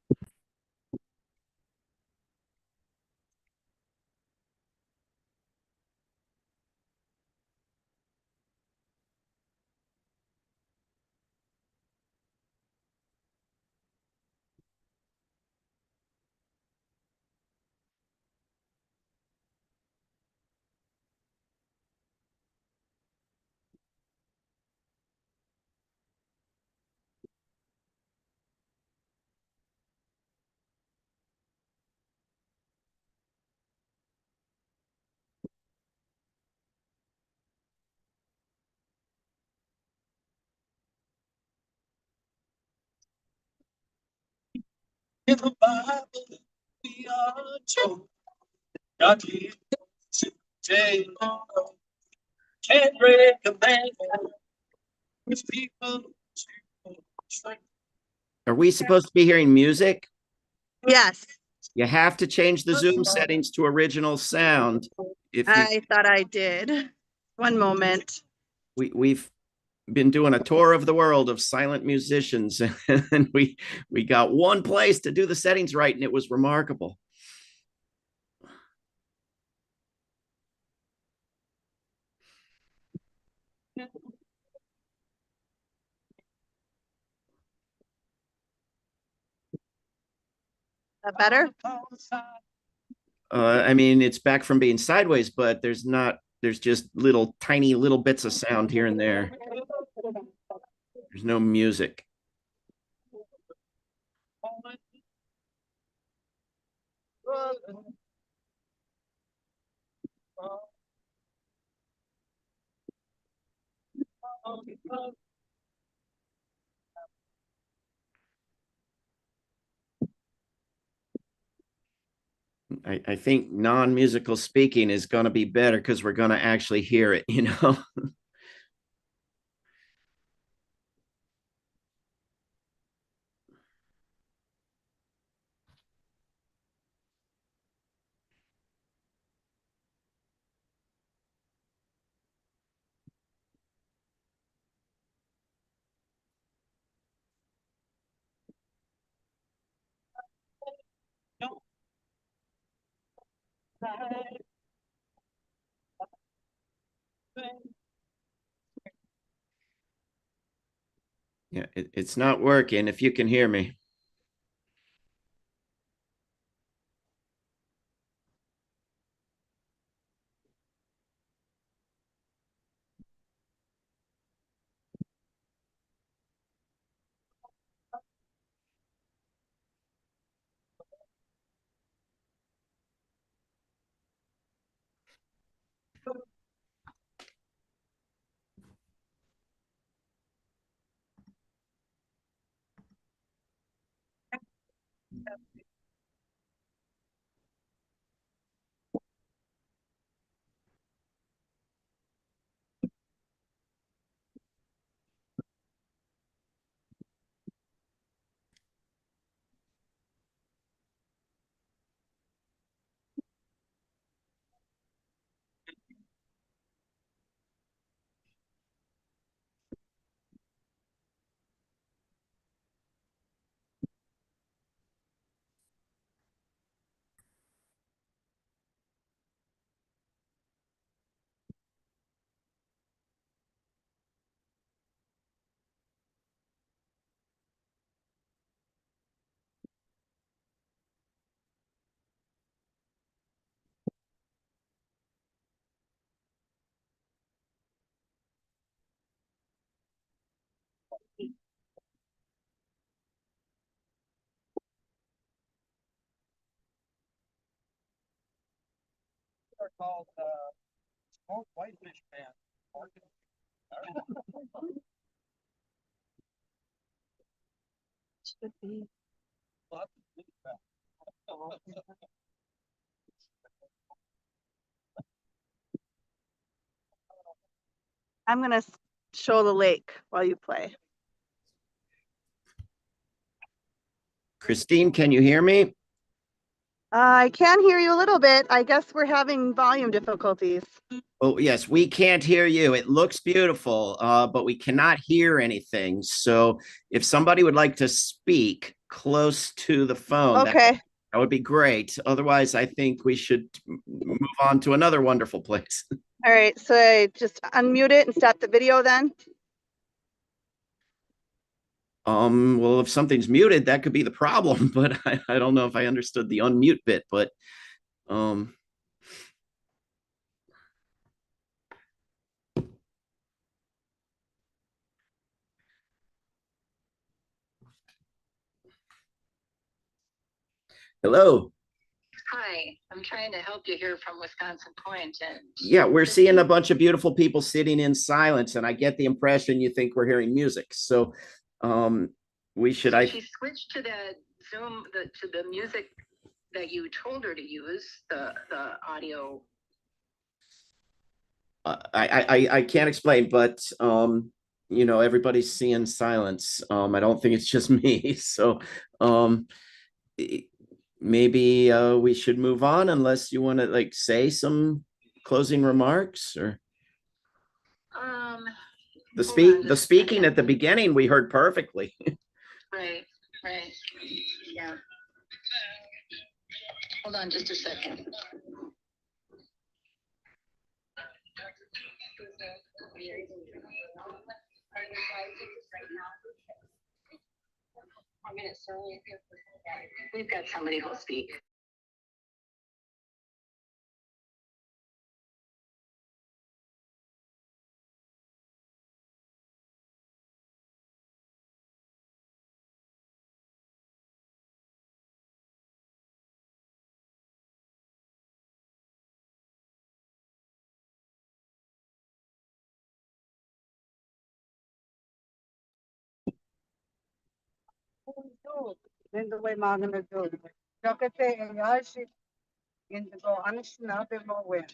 In the Bible, we are told, not here today. Can't recommend with people to Are we supposed to be hearing music? Yes, You have to change the Zoom settings to original sound. If you, I thought I did. One moment. we've been doing a tour of the world of silent musicians, and we got one place to do the settings right, and it was remarkable. That better? I mean, it's back from being sideways, but there's just tiny little bits of sound here and there. There's no music. I think non-musical speaking is going to be better because we're going to actually hear it, you know. Yeah, it's not working. If you can hear me. They're called smoked whitefish band. Should be. I'm going to show the lake while you play. Christine, can you hear me? I can hear you a little bit. I guess we're having volume difficulties. Oh, yes, we can't hear you. It looks beautiful, but we cannot hear anything. So if somebody would like to speak, close to the phone. Okay. That would be great. Otherwise, I think we should move on to another wonderful place. All right, so I just unmute it and stop the video then. Well, if something's muted, that could be the problem, but I don't know if I understood the unmute bit, but hello. Hi, I'm trying to help you here from Wisconsin Point, and Yeah, we're seeing a bunch of beautiful people sitting in silence, and I get the impression you think we're hearing music. So we should she switched to the Zoom, to the music that you told her to use, the audio. I can't explain, but you know, everybody's seeing silence. I don't think it's just me. So maybe we should move on, unless you want to like say some closing remarks. Or the speaking at the beginning we heard perfectly. Right. Yeah. Hold on just a second. We've got somebody who'll speak. Then the way Magna do. Jokate and Yashi in the go Anishinaabe Mowen.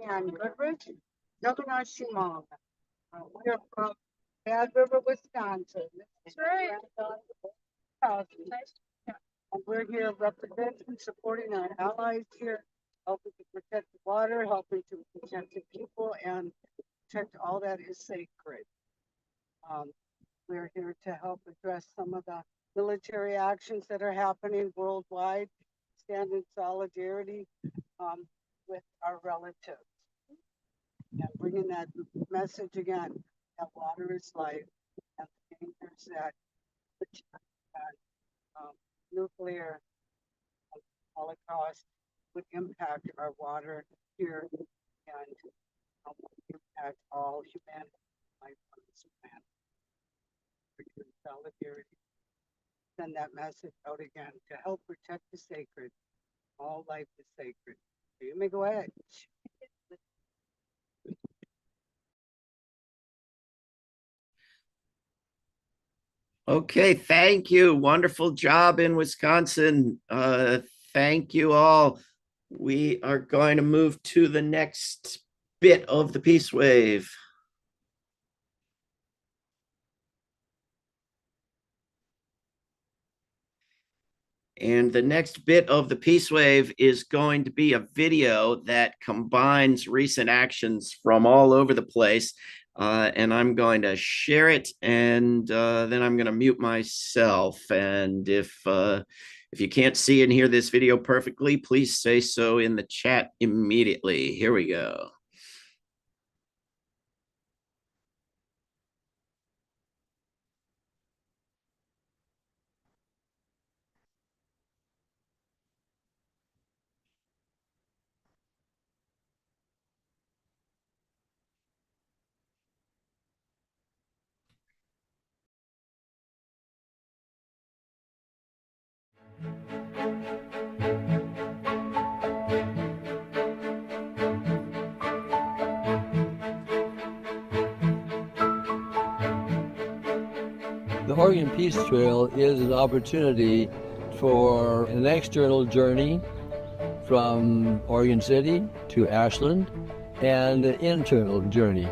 And Goodrich, Jokana Shimon. We are from Bad River, Wisconsin. That's right. And we're here representing, supporting our allies here, helping to protect the water, helping to protect the people, and protect all that is sacred. We're here to help address some of the military actions that are happening worldwide, stand in solidarity with our relatives. And bringing that message again, that water is life, and the dangers that nuclear holocaust would impact our water here and impact all humanity, life on this planet. Solidarity. Send that message out again to help protect the sacred. All life is sacred. You may go ahead. Okay, thank you. Wonderful job in Wisconsin. Thank you all. We are going to move to the next bit of the Peace Wave. And the next bit of the Peace Wave is going to be a video that combines recent actions from all over the place. And I'm going to share it, and then I'm going to mute myself. And if you can't see and hear this video perfectly, please say so in the chat immediately. Here we go. The Oregon Peace Trail is an opportunity for an external journey from Oregon City to Ashland, and an internal journey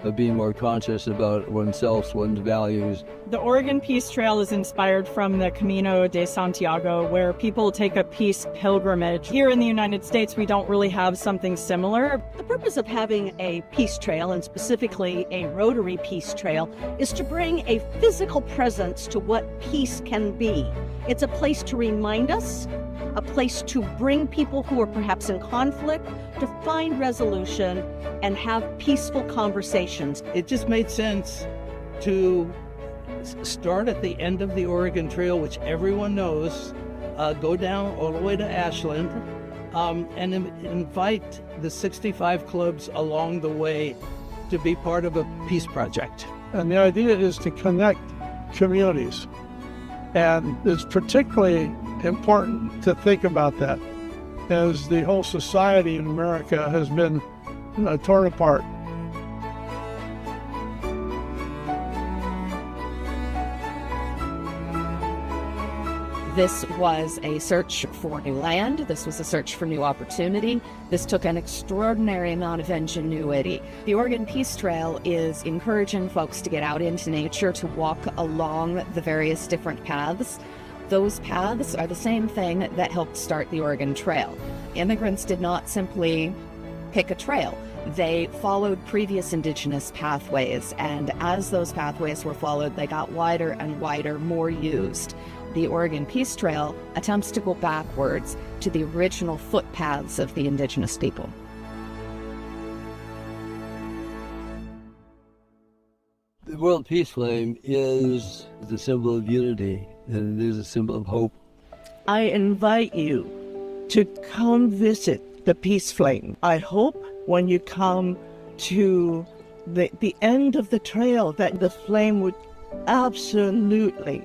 of being more conscious about oneself, one's values. The Oregon Peace Trail is inspired from the Camino de Santiago, where people take a peace pilgrimage. Here in the United States, we don't really have something similar. The purpose of having a peace trail, and specifically a Rotary Peace Trail, is to bring a physical presence to what peace can be. It's a place to remind us, a place to bring people who are perhaps in conflict to find resolution and have peaceful conversations. It just made sense to start at the end of the Oregon Trail, which everyone knows, go down all the way to Ashland, and invite the 65 clubs along the way to be part of a peace project. And the idea is to connect communities. And it's particularly important to think about that, as the whole society in America has been torn apart. This was a search for new land. This was a search for new opportunity. This took an extraordinary amount of ingenuity. The Oregon Peace Trail is encouraging folks to get out into nature, to walk along the various different paths. Those paths are the same thing that helped start the Oregon Trail. Immigrants did not simply pick a trail. They followed previous indigenous pathways, and as those pathways were followed, they got wider and wider, more used. The Oregon Peace Trail attempts to go backwards to the original footpaths of the indigenous people. The World Peace Flame is the symbol of unity, and it is a symbol of hope. I invite you to come visit the Peace Flame. I hope when you come to the end of the trail that the flame would absolutely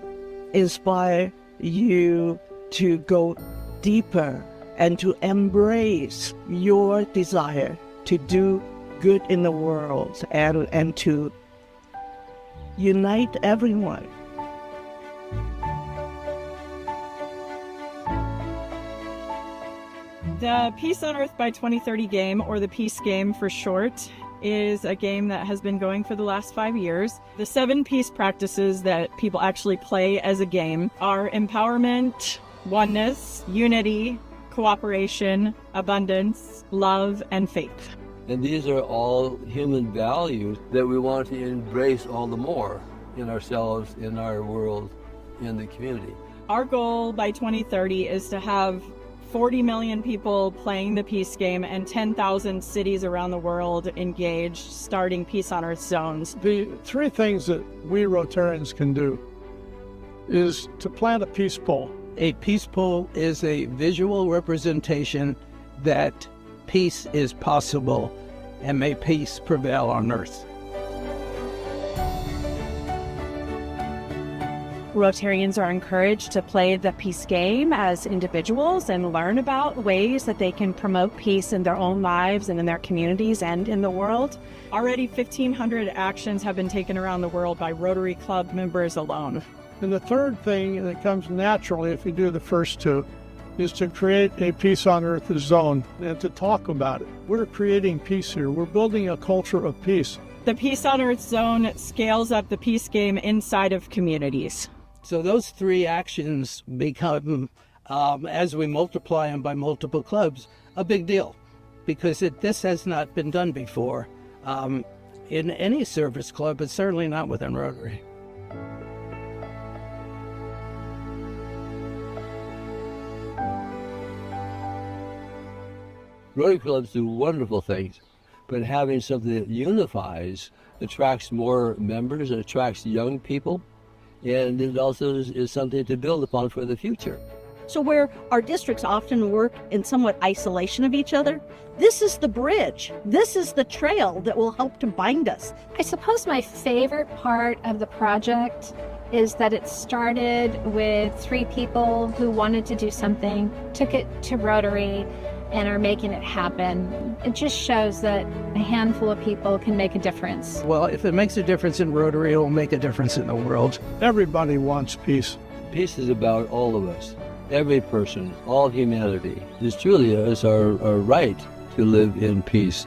inspire you to go deeper and to embrace your desire to do good in the world and to unite everyone. The Peace on Earth by 2030 game, or the Peace Game for short, is a game that has been going for the last 5 years. The 7 peace practices that people actually play as a game are empowerment, oneness, unity, cooperation, abundance, love, and faith. And these are all human values that we want to embrace all the more in ourselves, in our world, in the community. Our goal by 2030 is to have 40 million people playing the peace game and 10,000 cities around the world engaged, starting Peace on Earth zones. The 3 things that we Rotarians can do is to plant a peace pole. A peace pole is a visual representation that peace is possible, and may peace prevail on earth. Rotarians are encouraged to play the peace game as individuals and learn about ways that they can promote peace in their own lives and in their communities and in the world. Already 1,500 actions have been taken around the world by Rotary Club members alone. And the third thing that comes naturally if you do the first 2 is to create a Peace on Earth zone and to talk about it. We're creating peace here. We're building a culture of peace. The Peace on Earth zone scales up the peace game inside of communities. So those 3 actions become, as we multiply them by multiple clubs, a big deal, because this has not been done before in any service club, but certainly not within Rotary. Rotary clubs do wonderful things, but having something that unifies attracts more members, it attracts young people, and it also is something to build upon for the future. So where our districts often work in somewhat isolation of each other, this is the bridge. This is the trail that will help to bind us. I suppose my favorite part of the project is that it started with 3 people who wanted to do something, took it to Rotary, and are making it happen. It just shows that a handful of people can make a difference. Well, if it makes a difference in Rotary, it will make a difference in the world. Everybody wants peace. Peace is about all of us, every person, all humanity. This truly is our right to live in peace.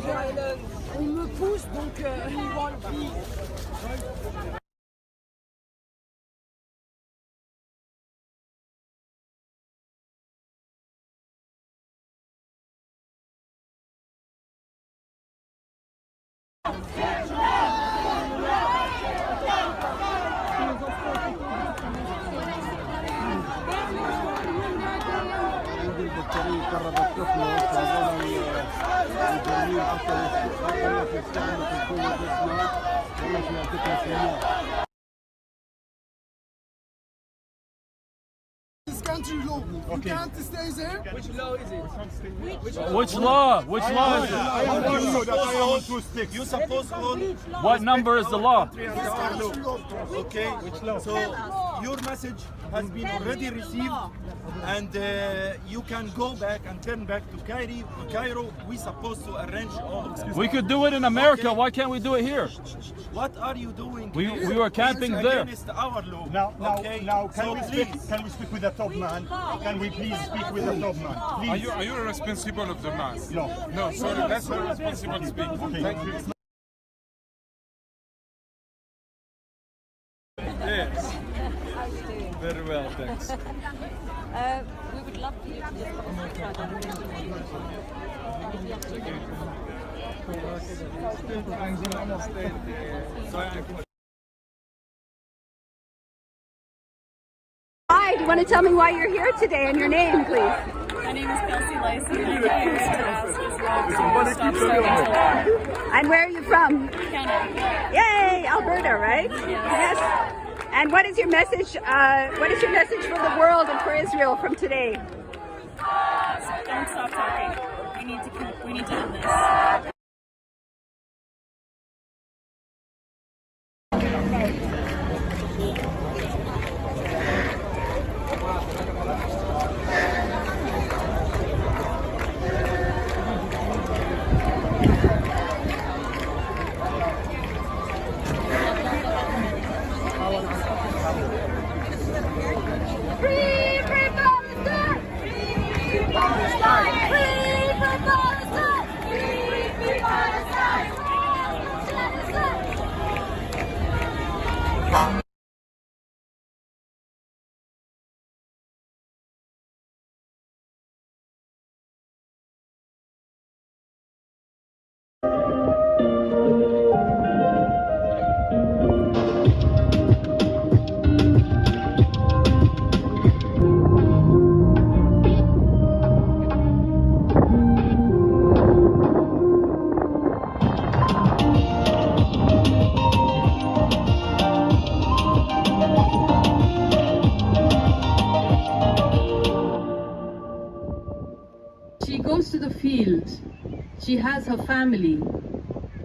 On me pousse, donc ils vont le prix. This country law. You can't stay there. Which law is it? Which law? Which law is it? I am telling you that I want to stick. You suppose to What number is the law? Okay. So your message has been already received, and you can go back and turn back to Cairo. We supposed to arrange all of this. We could do it in America. Why can't we do it here? What are you doing? We were camping there. Against our law. Now, can we speak with the top man? Can we please speak with the top man? Please. Are you responsible of the mass? No. No, sorry, that's not responsible to speak. Okay. Thank you. Yes. Very well, thanks. We would love for you to Hi, do you want to tell me why you're here today and your name, please? My name is Kelsey Lacey. And where are you from? Canada. Yay, Alberta, right? Yes. And what is your message? What is your message for the world and for Israel from today? Don't stop talking. We need to end this. She goes to the field. She has her family.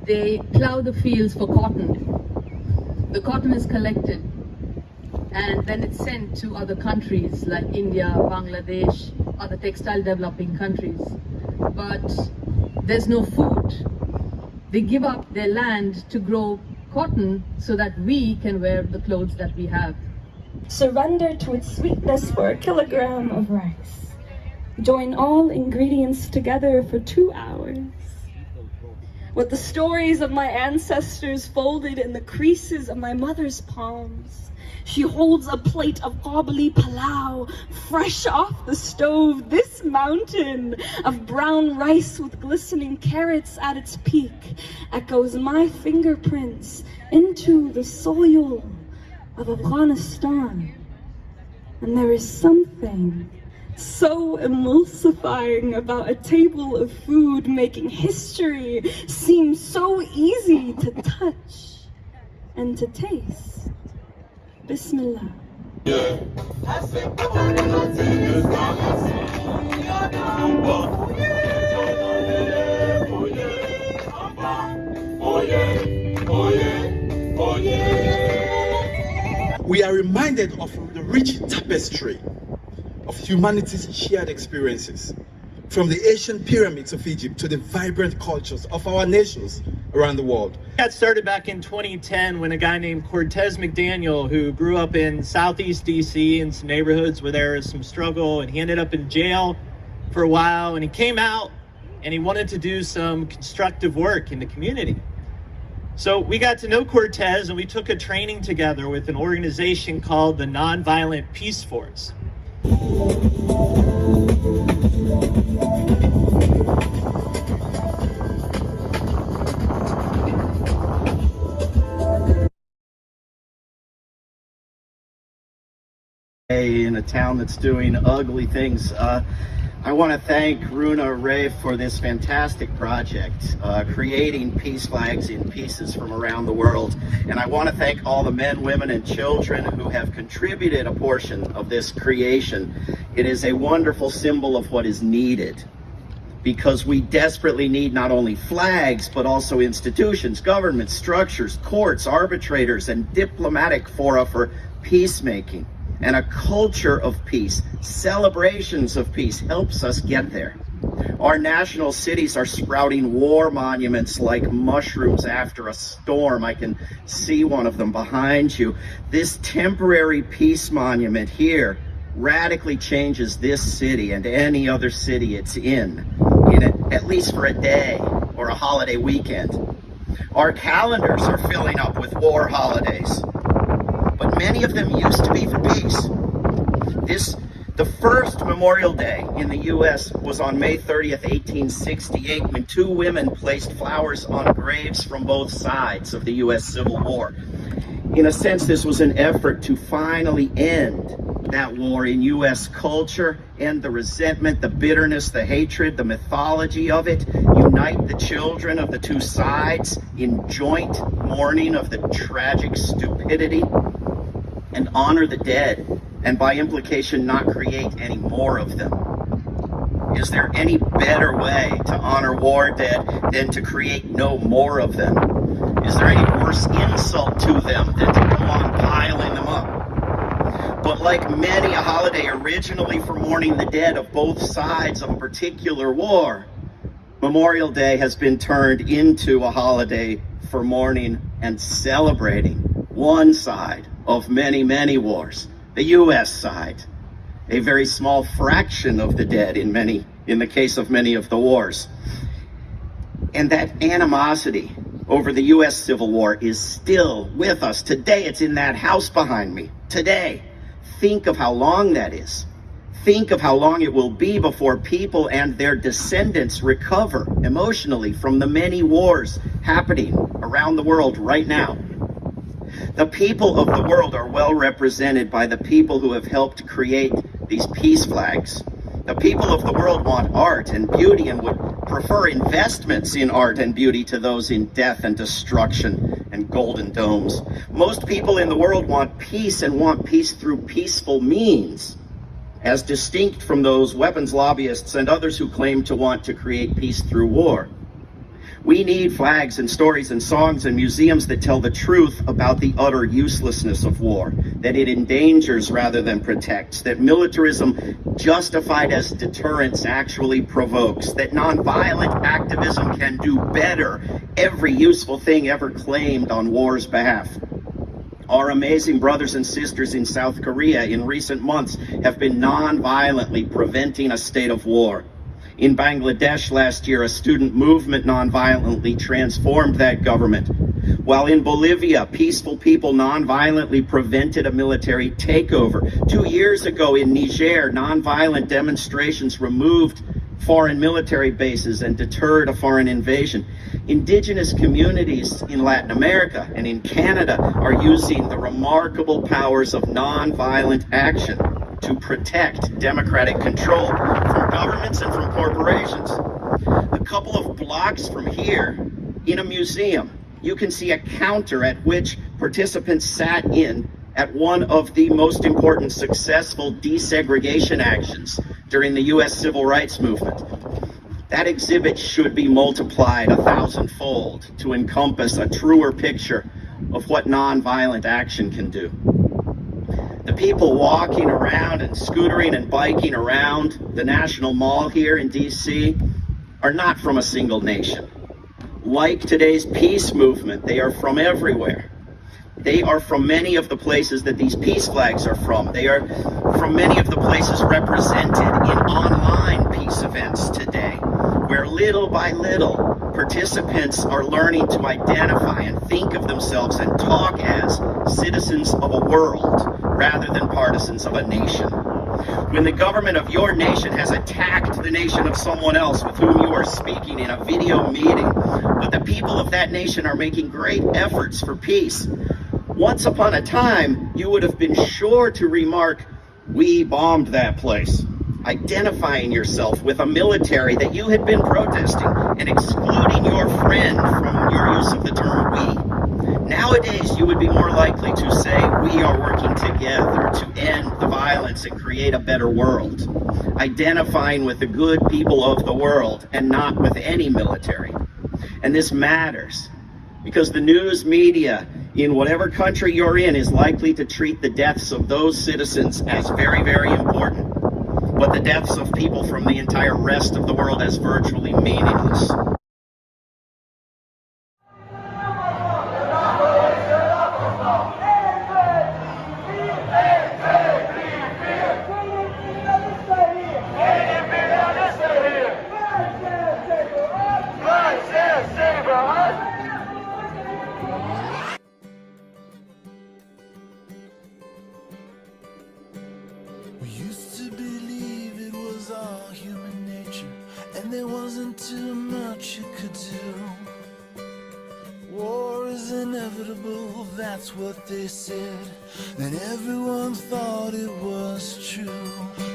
They plow the fields for cotton. The cotton is collected and then it's sent to other countries like India, Bangladesh, other textile developing countries. But there's no food. They give up their land to grow cotton so that we can wear the clothes that we have. Surrender to its sweetness for a kilogram of rice. Join all ingredients together for 2 hours. With the stories of my ancestors folded in the creases of my mother's palms, she holds a plate of qabli palau, fresh off the stove. This mountain of brown rice with glistening carrots at its peak echoes my fingerprints into the soil of Afghanistan. And there is something so emulsifying about a table of food, making history seem so easy to touch and to taste. Bismillah. We are reminded of the rich tapestry of humanity's shared experiences, from the ancient pyramids of Egypt to the vibrant cultures of our nations around the world. That started back in 2010 when a guy named Cortez McDaniel, who grew up in Southeast DC in some neighborhoods where there was some struggle, and he ended up in jail for a while, and he came out and he wanted to do some constructive work in the community. So we got to know Cortez, and we took a training together with an organization called the Nonviolent Peace Force. In a town that's doing ugly things. I want to thank Runa Ray for this fantastic project, creating peace flags in pieces from around the world. And I want to thank all the men, women, and children who have contributed a portion of this creation. It is a wonderful symbol of what is needed, because we desperately need not only flags, but also institutions, governments, structures, courts, arbitrators, and diplomatic fora for peacemaking. And a culture of peace, celebrations of peace, helps us get there. Our national cities are sprouting war monuments like mushrooms after a storm. I can see one of them behind you. This temporary peace monument here radically changes this city and any other city it's in at least for a day or a holiday weekend. Our calendars are filling up with war holidays, but many of them used to be for peace. The first Memorial Day in the U.S. was on May 30th, 1868, when two women placed flowers on graves from both sides of the U.S. Civil War. In a sense, this was an effort to finally end that war in U.S. culture, end the resentment, the bitterness, the hatred, the mythology of it, unite the children of the two sides in joint mourning of the tragic stupidity, and honor the dead, and by implication not create any more of them. Is there any better way to honor war dead than to create no more of them? Is there any worse insult to them than to go on piling them up? But like many a holiday originally for mourning the dead of both sides of a particular war, Memorial Day has been turned into a holiday for mourning and celebrating one side of many, many wars, the U.S. side, a very small fraction of the dead in the case of many of the wars. And that animosity over the U.S. Civil War is still with us. Today, it's in that house behind me. Today, think of how long that is. Think of how long it will be before people and their descendants recover emotionally from the many wars happening around the world right now. The people of the world are well represented by the people who have helped create these peace flags. The people of the world want art and beauty and would prefer investments in art and beauty to those in death and destruction and golden domes. Most people in the world want peace and want peace through peaceful means, as distinct from those weapons lobbyists and others who claim to want to create peace through war. We need flags and stories and songs and museums that tell the truth about the utter uselessness of war, that it endangers rather than protects, that militarism justified as deterrence actually provokes, that nonviolent activism can do better every useful thing ever claimed on war's behalf. Our amazing brothers and sisters in South Korea in recent months have been non-violently preventing a state of war. In Bangladesh last year, a student movement non-violently transformed that government. While in Bolivia, peaceful people non-violently prevented a military takeover. 2 years ago in Niger, non-violent demonstrations removed foreign military bases and deterred a foreign invasion. Indigenous communities in Latin America and in Canada are using the remarkable powers of non-violent action to protect democratic control from governments and from corporations. A couple of blocks from here, in a museum, you can see a counter at which participants sat in at one of the most important successful desegregation actions during the U.S. Civil Rights Movement. That exhibit should be multiplied 1,000-fold to encompass a truer picture of what nonviolent action can do. The people walking around and scootering and biking around the National Mall here in D.C. are not from a single nation. Like today's peace movement, they are from everywhere. They are from many of the places that these peace flags are from. They are from many of the places represented in online peace events today. where little by little, participants are learning to identify and think of themselves and talk as citizens of a world rather than partisans of a nation. When the government of your nation has attacked the nation of someone else with whom you are speaking in a video meeting, but the people of that nation are making great efforts for peace, once upon a time, you would have been sure to remark, "We bombed that place," identifying yourself with a military that you had been protesting and excluding your friend from your use of the term "we." Nowadays, you would be more likely to say, "We are working together to end the violence and create a better world," identifying with the good people of the world and not with any military. And this matters because the news media in whatever country you're in is likely to treat the deaths of those citizens as very, very important, but the deaths of people from the entire rest of the world as virtually meaningless. We used to believe it was all human nature, and there wasn't too much you could do. War is inevitable, that's what they said, and everyone thought it was true.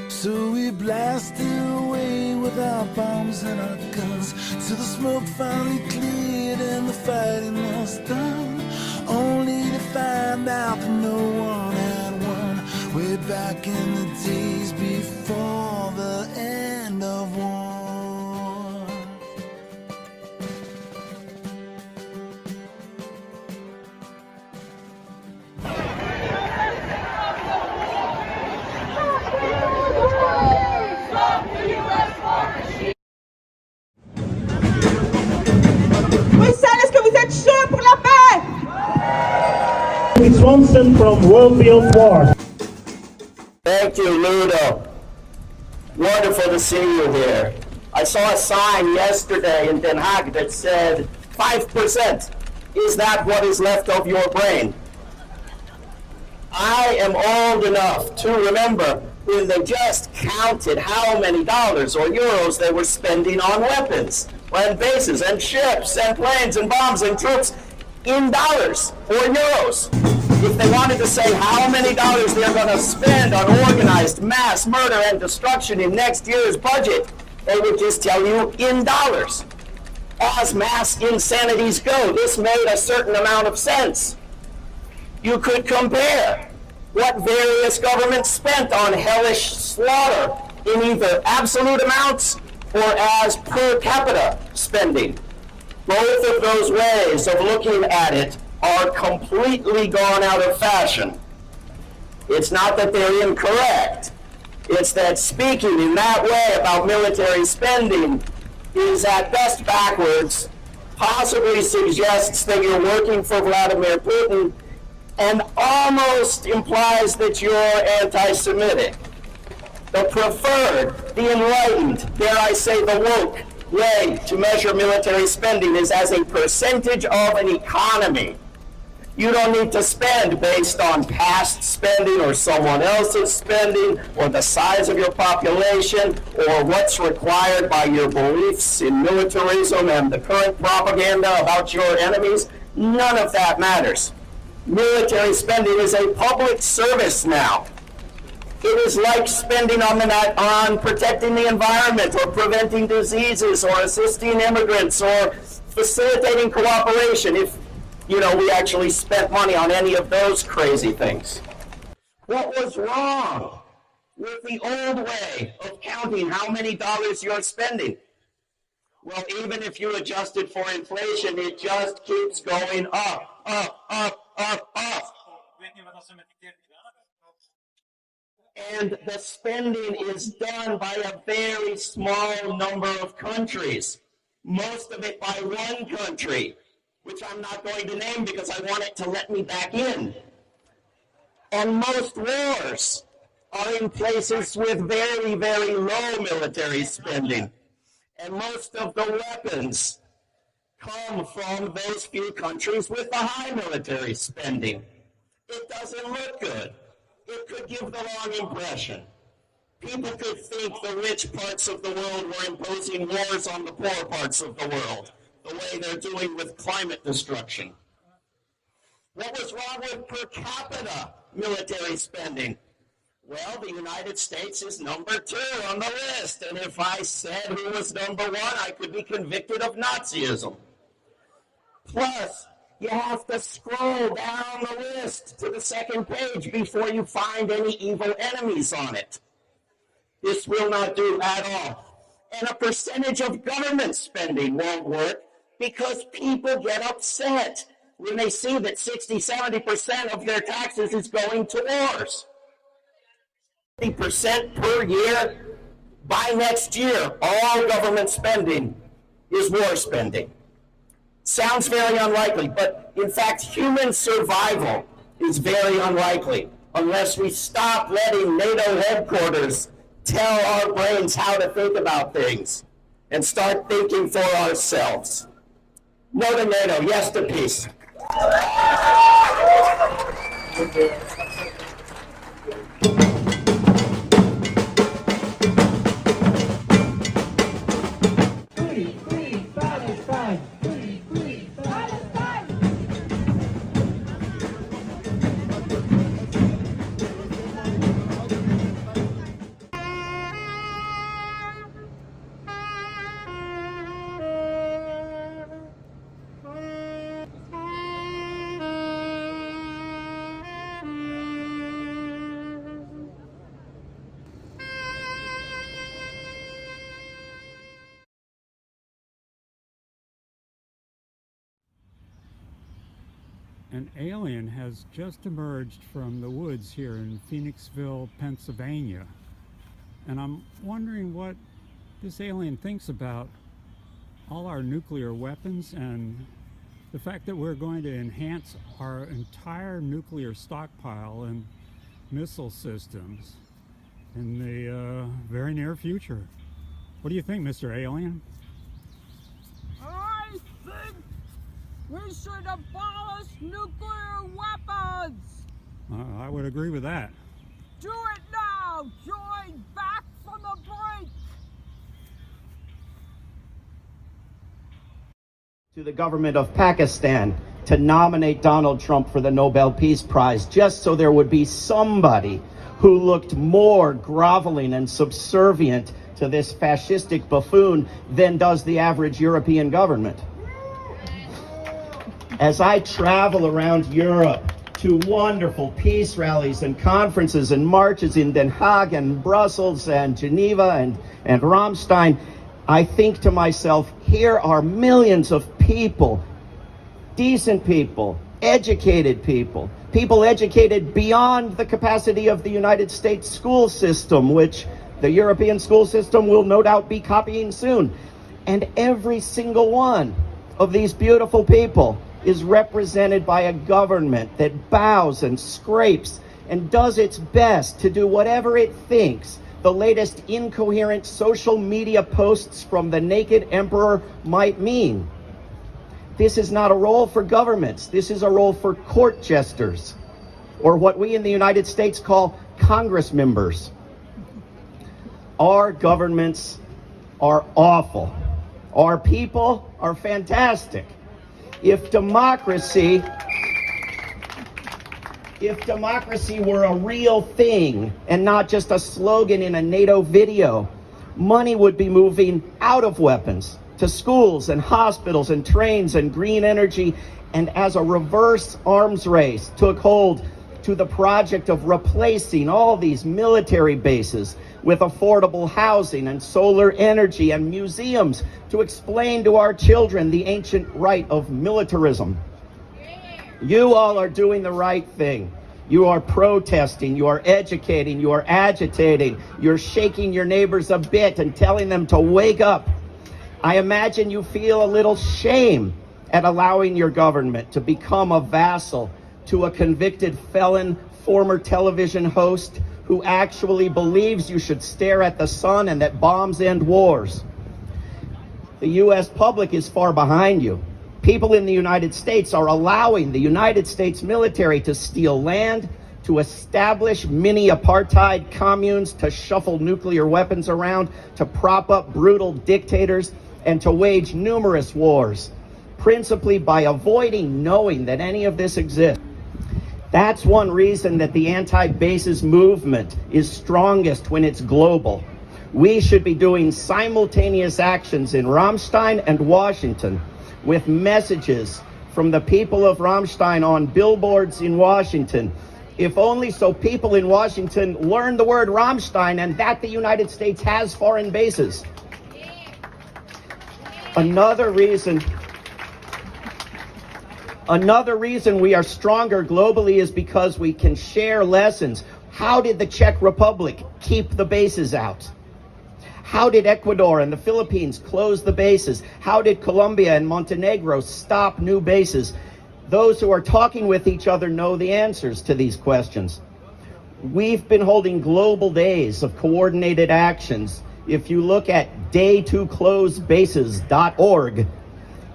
So we blasted away with our bombs and our guns, till the smoke finally cleared and the fighting was done, only to find out that no one had won. Way back in the days before the end of war. Bruxelles, est-ce que vous êtes chaud pour la paix? It's Swanson from World Field War. Thank you, Ludo. Wonderful to see you here. I saw a sign yesterday in Den Haag that said 5%. Is that what is left of your brain? I am old enough to remember when they just counted how many dollars or euros they were spending on weapons, and bases, and ships, and planes, and bombs, and troops in dollars or euros. If they wanted to say how many dollars they're going to spend on organized mass murder and destruction in next year's budget, they would just tell you in dollars. As mass insanities go, this made a certain amount of sense. You could compare what various governments spent on hellish slaughter in either absolute amounts or as per capita spending. Both of those ways of looking at it are completely gone out of fashion. It's not that they're incorrect. It's that speaking in that way about military spending is at best backwards, possibly suggests that you're working for Vladimir Putin, and almost implies that you're anti-Semitic. The preferred, the enlightened, dare I say the woke, way to measure military spending is as a percentage of an economy. You don't need to spend based on past spending or someone else's spending or the size of your population or what's required by your beliefs in militarism and the current propaganda about your enemies. None of that matters. Military spending is a public service now. It is like spending on protecting the environment or preventing diseases or assisting immigrants or facilitating cooperation if, we actually spent money on any of those crazy things. What was wrong with the old way of counting how many dollars you're spending? Well, even if you adjusted for inflation, it just keeps going up, up, up, up, up. And the spending is done by a very small number of countries, most of it by one country, which I'm not going to name because I want it to let me back in. And most wars are in places with very, very low military spending. And most of the weapons come from those few countries with the high military spending. It doesn't look good. It could give the wrong impression. People could think the rich parts of the world were imposing wars on the poor parts of the world, the way they're doing with climate destruction. What was wrong with per capita military spending? Well, the United States is number 2 on the list, and if I said who was number 1, I could be convicted of Nazism. Plus, you have to scroll down the list to the second page before you find any evil enemies on it. This will not do at all. And a percentage of government spending won't work because people get upset when they see that 60-70% of their taxes is going to wars. 50% per year. By next year, all government spending is war spending. Sounds very unlikely, but in fact, human survival is very unlikely unless we stop letting NATO headquarters tell our brains how to think about things and start thinking for ourselves. No to NATO, yes to peace. An alien has just emerged from the woods here in Phoenixville, Pennsylvania. And I'm wondering what this alien thinks about all our nuclear weapons and the fact that we're going to enhance our entire nuclear stockpile and missile systems in the very near future. What do you think, Mr. Alien? I think we should abolish nuclear weapons! I would agree with that. Do it now! Join back from the brink! To the government of Pakistan to nominate Donald Trump for the Nobel Peace Prize, just so there would be somebody who looked more groveling and subservient to this fascistic buffoon than does the average European government. As I travel around Europe to wonderful peace rallies and conferences and marches in Den Haag and Brussels and Geneva and Ramstein, I think to myself, here are millions of people, decent people, educated people, people educated beyond the capacity of the United States school system, which the European school system will no doubt be copying soon. And every single one of these beautiful people is represented by a government that bows and scrapes and does its best to do whatever it thinks the latest incoherent social media posts from the naked emperor might mean. This is not a role for governments. This is a role for court jesters, or what we in the United States call Congress members. Our governments are awful. Our people are fantastic. If democracy were a real thing and not just a slogan in a NATO video, money would be moving out of weapons to schools and hospitals and trains and green energy, and as a reverse arms race took hold to the project of replacing all these military bases with affordable housing and solar energy and museums to explain to our children the ancient rite of militarism. You all are doing the right thing. You are protesting, you are educating, you are agitating, you're shaking your neighbors a bit and telling them to wake up. I imagine you feel a little shame at allowing your government to become a vassal to a convicted felon, former television host who actually believes you should stare at the sun and that bombs end wars. The U.S. public is far behind you. People in the United States are allowing the United States military to steal land, to establish mini-apartheid communes, to shuffle nuclear weapons around, to prop up brutal dictators, and to wage numerous wars, principally by avoiding knowing that any of this exists. That's one reason that the anti-bases movement is strongest when it's global. We should be doing simultaneous actions in Ramstein and Washington with messages from the people of Ramstein on billboards in Washington, if only so people in Washington learn the word Ramstein and that the United States has foreign bases. Another reason we are stronger globally is because we can share lessons. How did the Czech Republic keep the bases out? How did Ecuador and the Philippines close the bases? How did Colombia and Montenegro stop new bases? Those who are talking with each other know the answers to these questions. We've been holding global days of coordinated actions. If you look at daytoclosebases.org,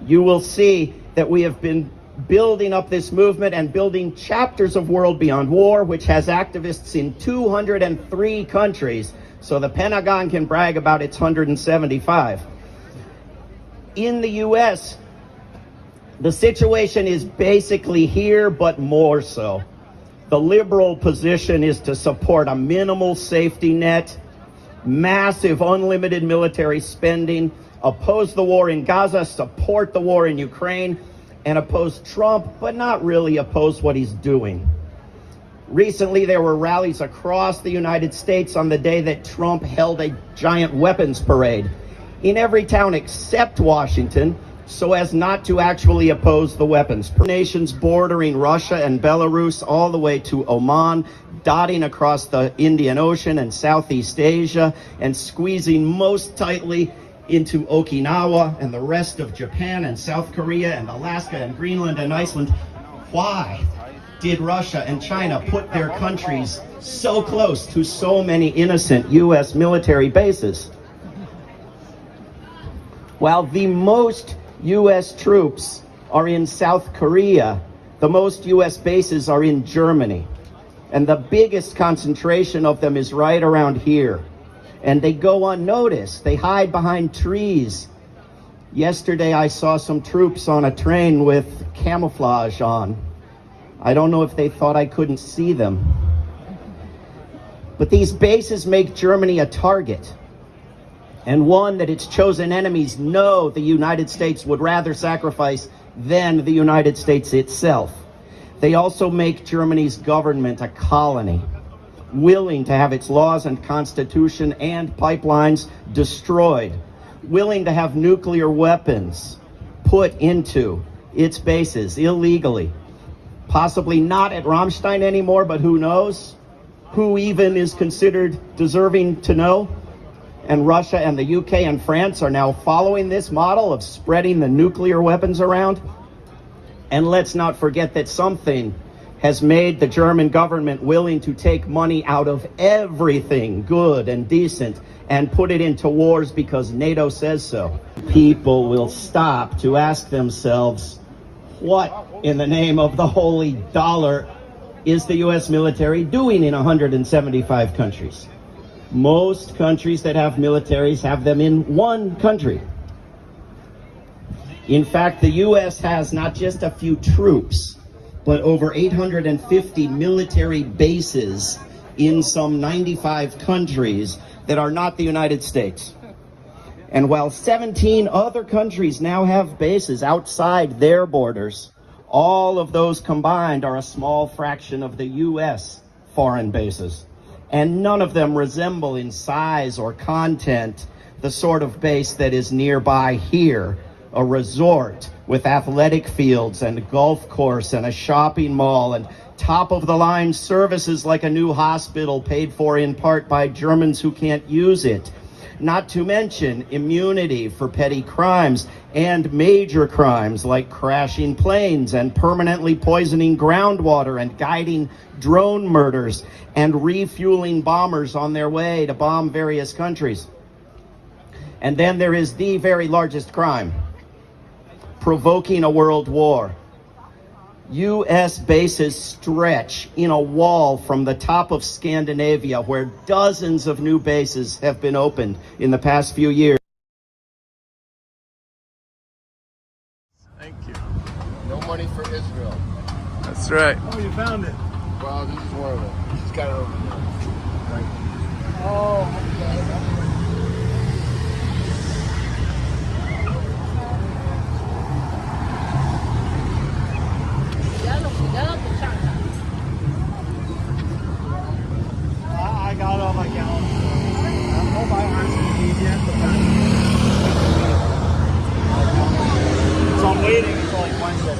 you will see that we have been building up this movement and building chapters of World Beyond War, which has activists in 203 countries, so the Pentagon can brag about its 175. In the U.S., the situation is basically here, but more so. The liberal position is to support a minimal safety net, massive unlimited military spending, oppose the war in Gaza, support the war in Ukraine, and oppose Trump, but not really oppose what he's doing. Recently, there were rallies across the United States on the day that Trump held a giant weapons parade in every town except Washington, so as not to actually oppose the weapons. Nations bordering Russia and Belarus all the way to Oman, dotting across the Indian Ocean and Southeast Asia, and squeezing most tightly into Okinawa and the rest of Japan and South Korea and Alaska and Greenland and Iceland. Why did Russia and China put their countries so close to so many innocent U.S. military bases? While the most U.S. troops are in South Korea, the most U.S. bases are in Germany. And the biggest concentration of them is right around here. And they go unnoticed. They hide behind trees. Yesterday I saw some troops on a train with camouflage on. I don't know if they thought I couldn't see them. But these bases make Germany a target, and one that its chosen enemies know the United States would rather sacrifice than the United States itself. They also make Germany's government a colony, willing to have its laws and constitution and pipelines destroyed, willing to have nuclear weapons put into its bases illegally. Possibly not at Ramstein anymore, but who knows? Who even is considered deserving to know? And Russia and the UK and France are now following this model of spreading the nuclear weapons around. And let's not forget that something has made the German government willing to take money out of everything good and decent and put it into wars because NATO says so. People will stop to ask themselves, what in the name of the holy dollar is the U.S. military doing in 175 countries? Most countries that have militaries have them in one country. In fact, the U.S. has not just a few troops, but over 850 military bases in some 95 countries that are not the United States. And while 17 other countries now have bases outside their borders, all of those combined are a small fraction of the U.S. foreign bases. And none of them resemble in size or content the sort of base that is nearby here, a resort with athletic fields and a golf course and a shopping mall and top-of-the-line services like a new hospital paid for in part by Germans who can't use it. Not to mention immunity for petty crimes and major crimes like crashing planes and permanently poisoning groundwater and guiding drone murders and refueling bombers on their way to bomb various countries. And then there is the very largest crime, provoking a world war. U.S. bases stretch in a wall from the top of Scandinavia, where dozens of new bases have been opened in the past few years. Thank you. No money for Israel. That's right. Oh, you found it. Well, this is one of them. He's got it over there. Right. Oh, I got all my gallons. I don't know if I RSVP'd yet, but so I'm waiting until like Wednesday.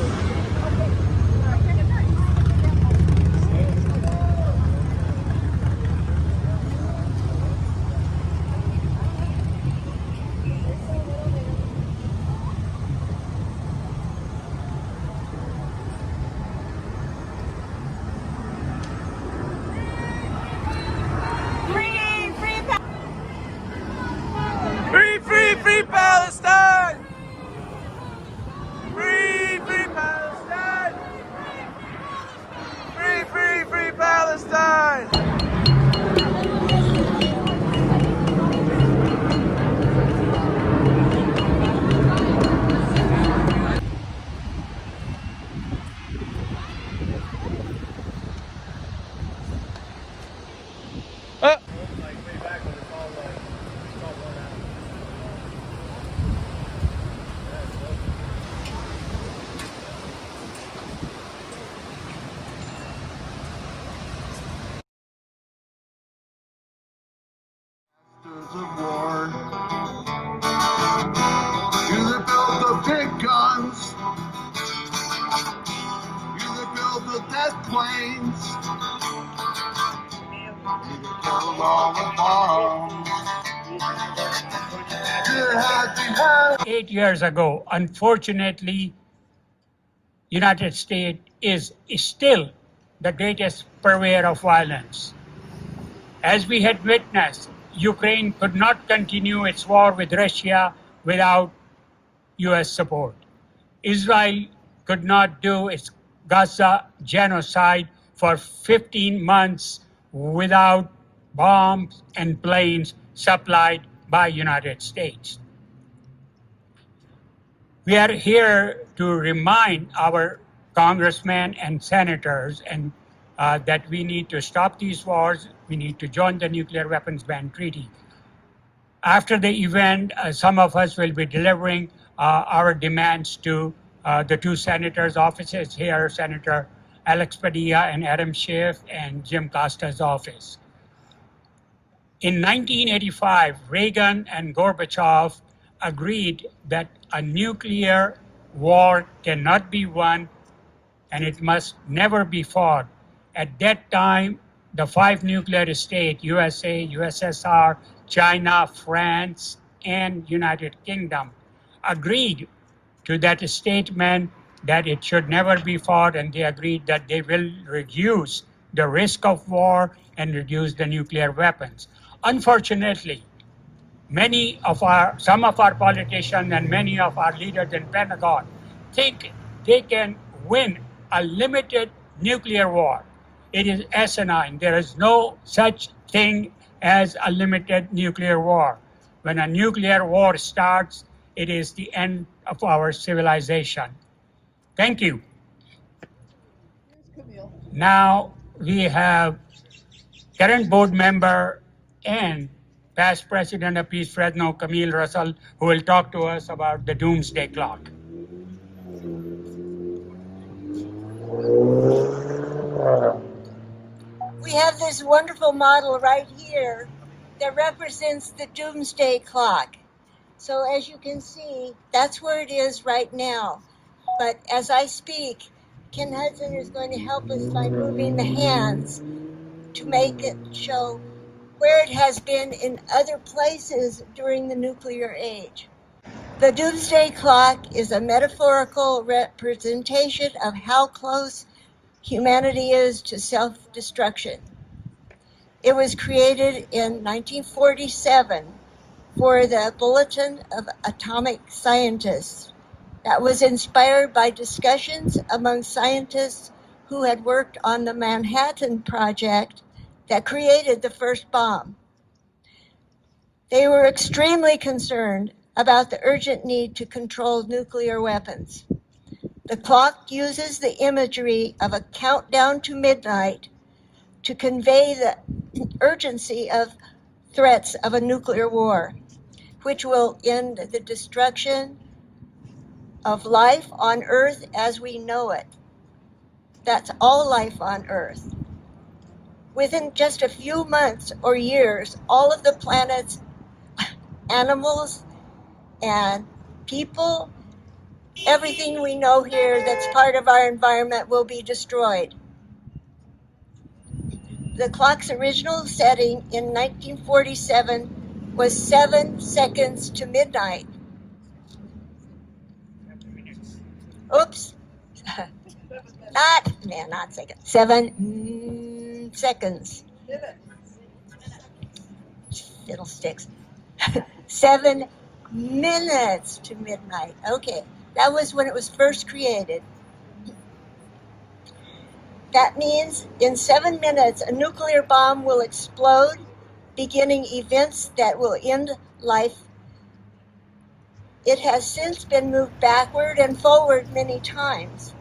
Free Palestine! Free Palestine! Free Palestine! Of war. You that build the big guns. You that build the death planes. You that build all the bombs. 8 years ago, unfortunately, United States is still the greatest purveyor of violence. As we had witnessed, Ukraine could not continue its war with Russia without US support. Israel could not do its Gaza genocide for 15 months without bombs and planes supplied by United States. We are here to remind our congressmen and senators that we need to stop these wars. We need to join the Nuclear Weapons Ban Treaty. After the event, some of us will be delivering our demands to the two senators' offices here, Senator Alex Padilla and Adam Schiff, and Jim Costa's office. In 1985, Reagan and Gorbachev agreed that a nuclear war cannot be won and it must never be fought. At that time, the 5 nuclear states, USA, USSR, China, France, and United Kingdom, agreed to that statement that it should never be fought, and they agreed that they will reduce the risk of war and reduce the nuclear weapons. Unfortunately, some of our politicians and many of our leaders in Pentagon think they can win a limited nuclear war. It is asinine. There is no such thing as a limited nuclear war. When a nuclear war starts, it is the end of our civilization. Thank you. Now we have current board member and past president of Peace Fresno, Camille Russell, who will talk to us about the doomsday clock. We have this wonderful model right here that represents the doomsday clock. So as you can see, that's where it is right now. But as I speak, Ken Hudson is going to help us by moving the hands to make it show where it has been in other places during the nuclear age. The doomsday clock is a metaphorical representation of how close humanity is to self-destruction. It was created in 1947 for the Bulletin of Atomic Scientists that was inspired by discussions among scientists who had worked on the Manhattan Project that created the first bomb. They were extremely concerned about the urgent need to control nuclear weapons. The clock uses the imagery of a countdown to midnight to convey the urgency of threats of a nuclear war, which will end the destruction of life on Earth as we know it. That's all life on Earth. Within just a few months or years, all of the planet's animals and people, everything we know here that's part of our environment will be destroyed. The clock's original setting in 1947 was 7 seconds to midnight. Oops. Not seconds. 7 seconds. Fiddlesticks. 7 minutes to midnight. Okay, that was when it was first created. That means in 7 minutes, a nuclear bomb will explode, beginning events that will end life. It has since been moved backward and forward many times.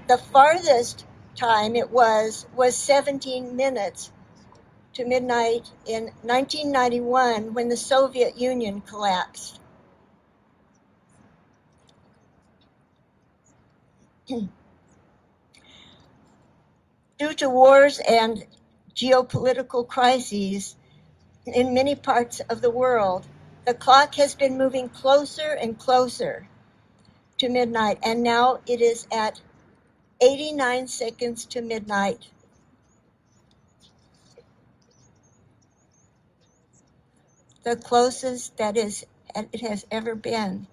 The farthest time it was 17 minutes to midnight in 1991 when the Soviet Union collapsed. Due to wars and geopolitical crises in many parts of the world, the clock has been moving closer and closer to midnight, and now it is at 89 seconds to midnight. The closest that it has ever been.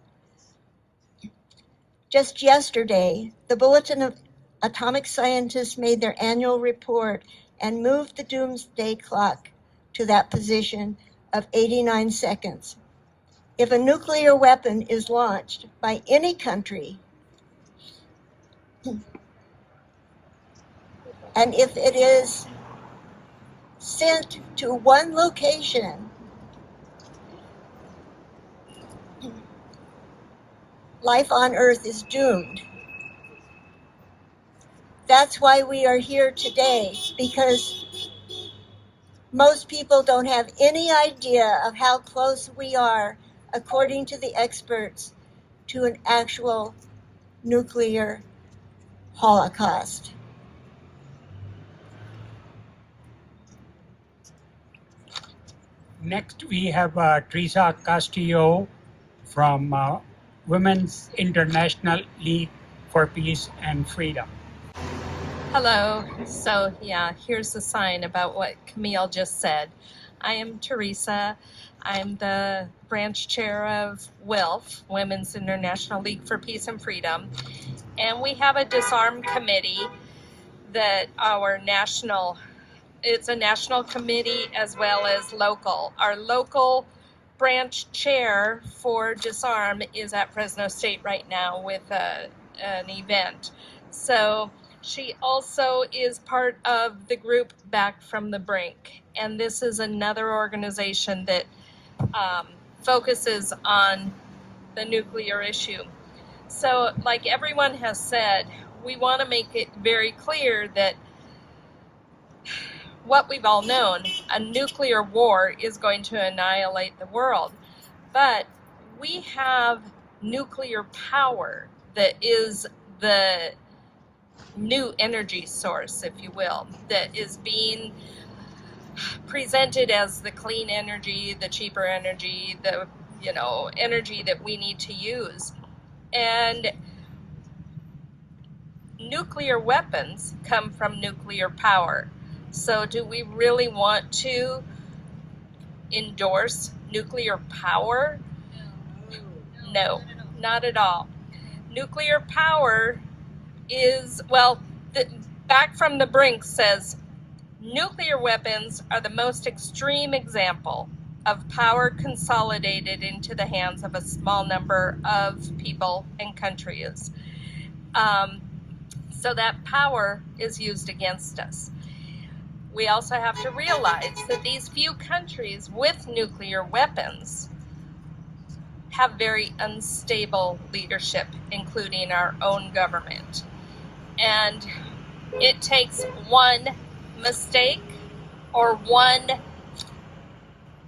Just yesterday, the Bulletin of Atomic Scientists made their annual report and moved the doomsday clock to that position of 89 seconds. If a nuclear weapon is launched by any country, and if it is sent to one location, life on Earth is doomed. That's why we are here today, because most people don't have any idea of how close we are, according to the experts, to an actual nuclear holocaust. Next, we have Teresa Castillo from Women's International League for Peace and Freedom. Hello. So yeah, here's the sign about what Camille just said. I am Teresa. I'm the branch chair of WILF, Women's International League for Peace and Freedom. And we have a disarm committee that it's a national committee as well as local. Our local branch chair for disarm is at Fresno State right now with an event. So she also is part of the group Back from the Brink. And this is another organization that focuses on the nuclear issue. So like everyone has said, we want to make it very clear that what we've all known, a nuclear war is going to annihilate the world. But we have nuclear power that is the new energy source, if you will, that is being presented as the clean energy, the cheaper energy, the energy that we need to use. And nuclear weapons come from nuclear power. So do we really want to endorse nuclear power? No, not at all. Nuclear power is, Back from the Brink says, nuclear weapons are the most extreme example of power consolidated into the hands of a small number of people and countries. So that power is used against us. We also have to realize that these few countries with nuclear weapons have very unstable leadership, including our own government. And it takes one mistake or one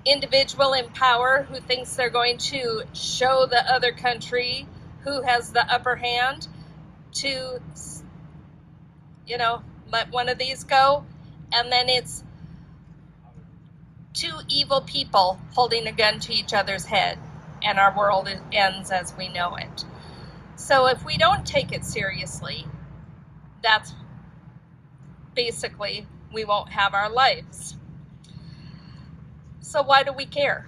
individual in power who thinks they're going to show the other country who has the upper hand to, let one of these go. And then it's two evil people holding a gun to each other's head, and our world ends as we know it. So if we don't take it seriously, that's basically, we won't have our lives. So why do we care?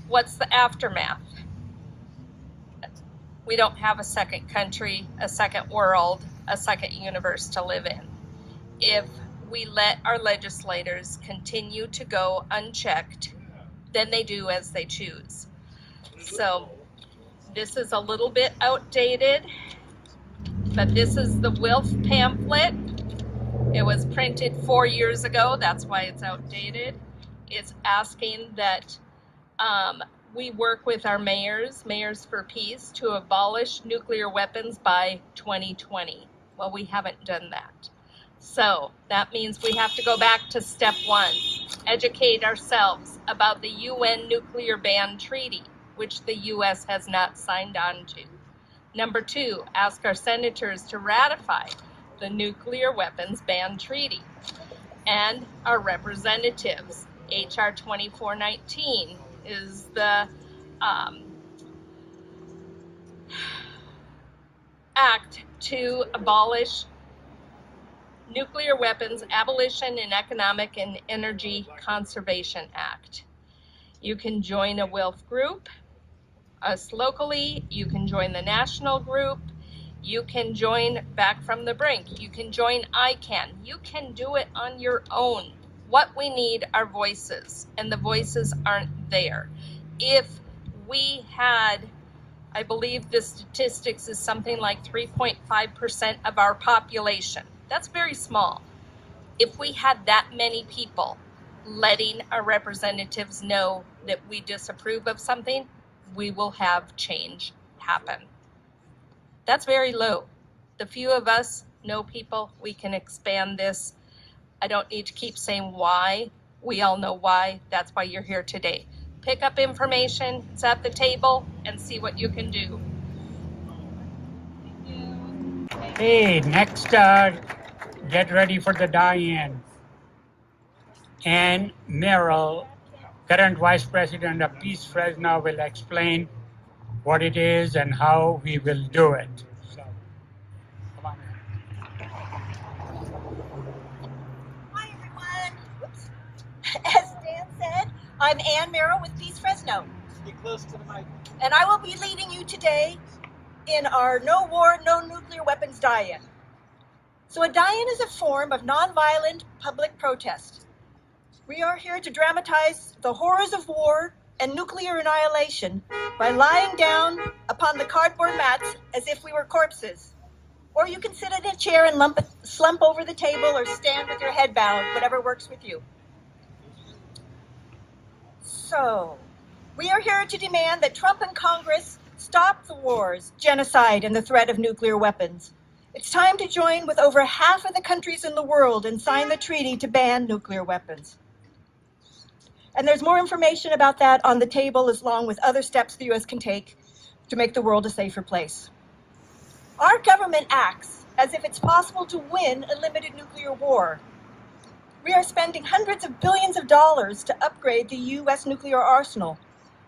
What's the aftermath? We don't have a second country, a second world, a second universe to live in. If we let our legislators continue to go unchecked, then they do as they choose. So this is a little bit outdated, but this is the Wilf pamphlet. It was printed 4 years ago. That's why it's outdated. It's asking that we work with our mayors for peace, to abolish nuclear weapons by 2020. Well, we haven't done that. So that means we have to go back to step one, educate ourselves about the UN Nuclear Ban Treaty, which the US has not signed on to. Number two, ask our senators to ratify the Nuclear Weapons Ban Treaty. And our representatives, HR 2419 is the act to abolish Nuclear Weapons Abolition and Economic and Energy Conservation Act. You can join a WILF group, us locally. You can join the national group. You can join Back from the Brink. You can join ICANN. You can do it on your own. What we need are voices, and the voices aren't there. If we had, I believe the statistics is something like 3.5% of our population. That's very small. If we had that many people letting our representatives know that we disapprove of something, we will have change happen. That's very low. The few of us know people, we can expand this. I don't need to keep saying why. We all know why. That's why you're here today. Pick up information, it's at the table, and see what you can do. Hey, next, get ready for the die-in. Ann Merrill, current Vice President of Peace Fresno, will explain what it is and how we will do it. So, come on. Hi, everyone. Whoops. As Dan said, I'm Ann Merrill with Peace Fresno. Get close to the mic. And I will be leading you today in our No War, No Nuclear Weapons die-in. So a die-in is a form of nonviolent public protest. We are here to dramatize the horrors of war and nuclear annihilation by lying down upon the cardboard mats as if we were corpses. Or you can sit in a chair and slump over the table or stand with your head bowed, whatever works with you. So, we are here to demand that Trump and Congress stop the wars, genocide, and the threat of nuclear weapons. It's time to join with over half of the countries in the world and sign the treaty to ban nuclear weapons. And there's more information about that on the table, along with other steps the U.S. can take to make the world a safer place. Our government acts as if it's possible to win a limited nuclear war. We are spending hundreds of billions of dollars to upgrade the U.S. nuclear arsenal,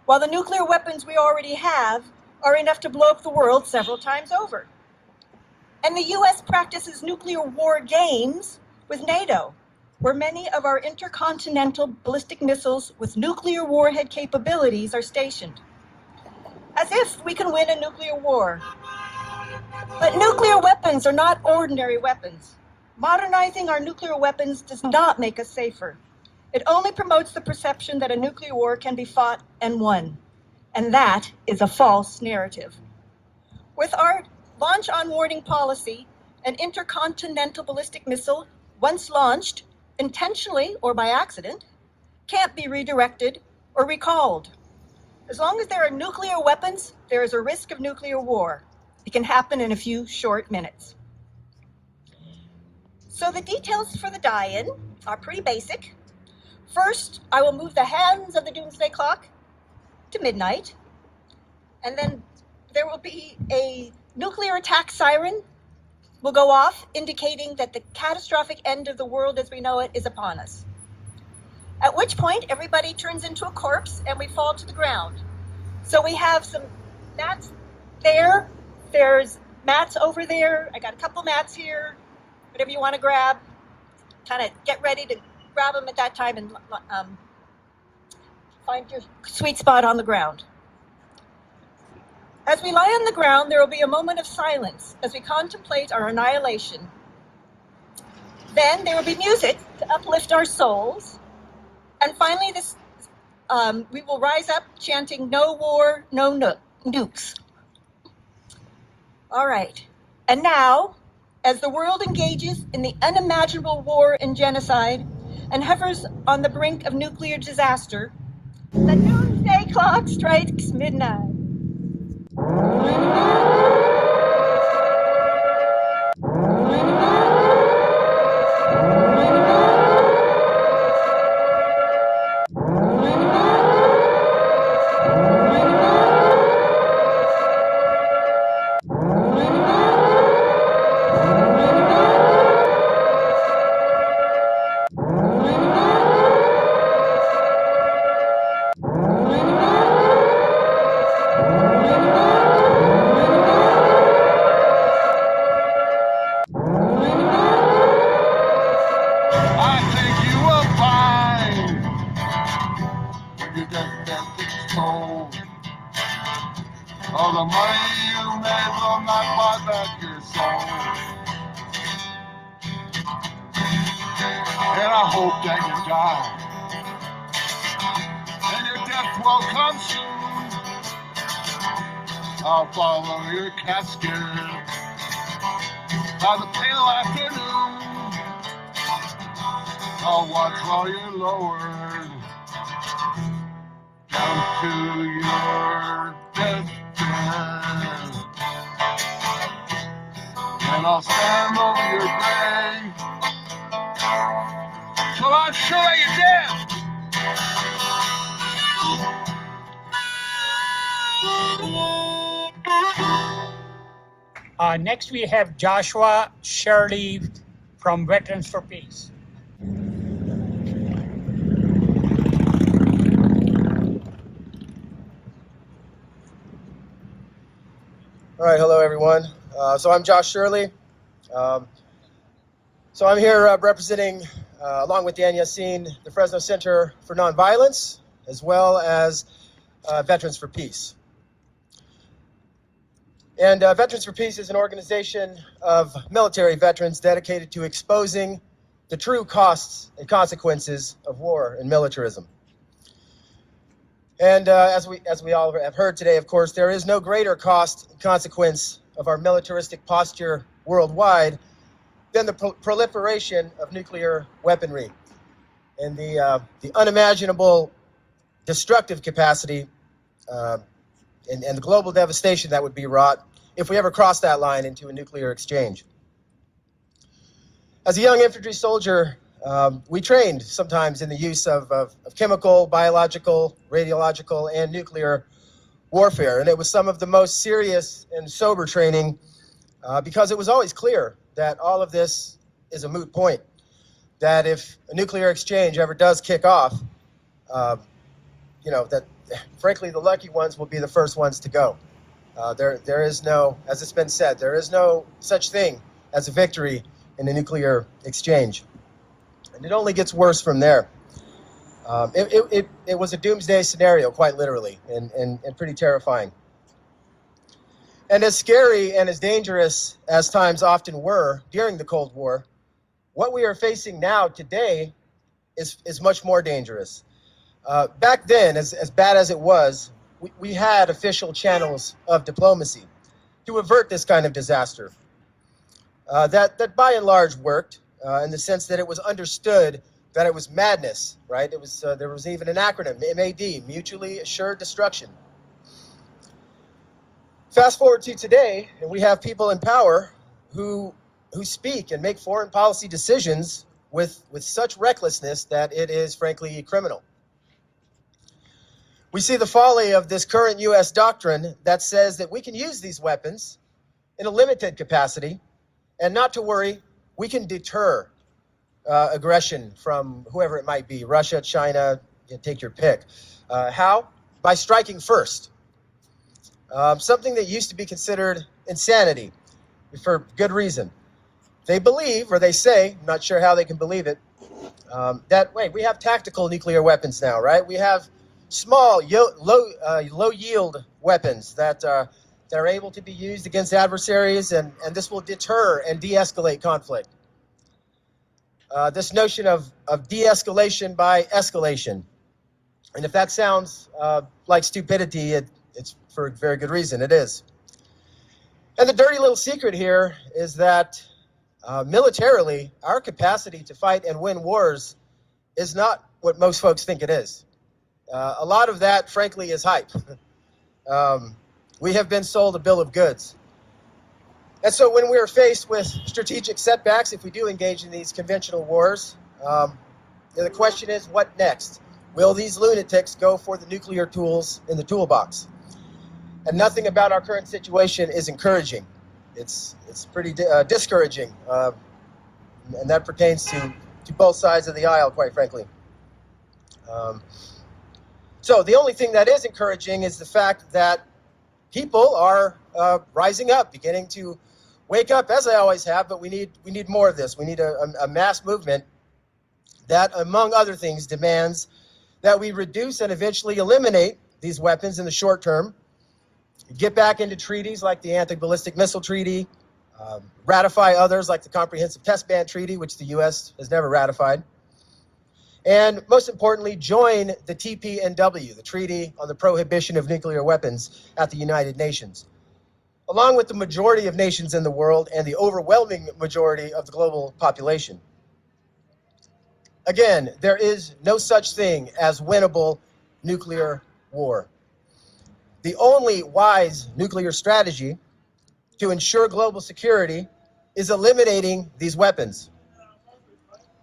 while the nuclear weapons we already have are enough to blow up the world several times over. And the U.S. practices nuclear war games with NATO, where many of our intercontinental ballistic missiles with nuclear warhead capabilities are stationed. As if we can win a nuclear war. But nuclear weapons are not ordinary weapons. Modernizing our nuclear weapons does not make us safer. It only promotes the perception that a nuclear war can be fought and won. And that is a false narrative. With our launch on warning policy, an intercontinental ballistic missile, once launched, intentionally or by accident, can't be redirected or recalled. As long as there are nuclear weapons, there is a risk of nuclear war. It can happen in a few short minutes. So the details for the die-in are pretty basic. First, I will move the hands of the doomsday clock to midnight, and then there will be a nuclear attack siren will go off, indicating that the catastrophic end of the world as we know it is upon us. At which point, everybody turns into a corpse and we fall to the ground. So we have some mats there. There's mats over there. I got a couple mats here. Whatever you want to grab, kind of get ready to grab them at that time and find your sweet spot on the ground. As we lie on the ground, there will be a moment of silence as we contemplate our annihilation. Then there will be music to uplift our souls. And finally, we will rise up chanting, "No war, no nukes." All right. And now, as the world engages in the unimaginable war and genocide and hovers on the brink of nuclear disaster, the doomsday clock strikes midnight. All the money you made will not buy back your soul. And I hope that you die, and your death will come soon. I'll follow your casket by the pale afternoon. I'll watch while you're lowered down to your death. And I'll stand over your grave till I'm sure you're dead. Next we have Joshua Shirley from Veterans for Peace. All right, hello everyone. So I'm Josh Shirley. So I'm here representing, along with Dan Yassin, the Fresno Center for Nonviolence, as well as Veterans for Peace. And Veterans for Peace is an organization of military veterans dedicated to exposing the true costs and consequences of war and militarism. And as we all have heard today, of course, there is no greater cost and consequence of our militaristic posture worldwide than the proliferation of nuclear weaponry and the unimaginable destructive capacity and the global devastation that would be wrought if we ever crossed that line into a nuclear exchange. As a young infantry soldier, we trained sometimes in the use of chemical, biological, radiological, and nuclear warfare. And it was some of the most serious and sober training because it was always clear that all of this is a moot point, that if a nuclear exchange ever does kick off, that frankly, the lucky ones will be the first ones to go. There is no, as it's been said, there is no such thing as a victory in a nuclear exchange. And it only gets worse from there. It was a doomsday scenario, quite literally, and pretty terrifying. And as scary and as dangerous as times often were during the Cold War, what we are facing now today is much more dangerous. Back then, as bad as it was, we had official channels of diplomacy to avert this kind of disaster. That by and large worked in the sense that it was understood that it was madness, right? It was there was even an acronym, MAD, Mutually Assured Destruction. Fast forward to today, and we have people in power who speak and make foreign policy decisions with such recklessness that it is frankly criminal. We see the folly of this current U.S. doctrine that says that we can use these weapons in a limited capacity, and not to worry, we can deter aggression from whoever it might be, Russia, China, take your pick. How? By striking first. Something that used to be considered insanity for good reason. They believe, or they say, I'm not sure how they can believe it, that, wait, we have tactical nuclear weapons now, right? We have small, low-yield weapons that are able to be used against adversaries, and this will deter and de-escalate conflict. This notion of de-escalation by escalation. And if that sounds like stupidity, it's for a very good reason. It is. And the dirty little secret here is that militarily, our capacity to fight and win wars is not what most folks think it is. A lot of that, frankly, is hype. We have been sold a bill of goods. And so when we're faced with strategic setbacks, if we do engage in these conventional wars, the question is, what next? Will these lunatics go for the nuclear tools in the toolbox? And nothing about our current situation is encouraging. It's pretty discouraging, and that pertains to both sides of the aisle, quite frankly. So the only thing that is encouraging is the fact that people are rising up, beginning to wake up, as I always have, but we need more of this. We need a mass movement that, among other things, demands that we reduce and eventually eliminate these weapons in the short term, get back into treaties like the Anti-Ballistic Missile Treaty, ratify others like the Comprehensive Test Ban Treaty, which the U.S. has never ratified, and most importantly, join the TPNW, the Treaty on the Prohibition of Nuclear Weapons at the United Nations, along with the majority of nations in the world and the overwhelming majority of the global population. Again, there is no such thing as winnable nuclear war. The only wise nuclear strategy to ensure global security is eliminating these weapons.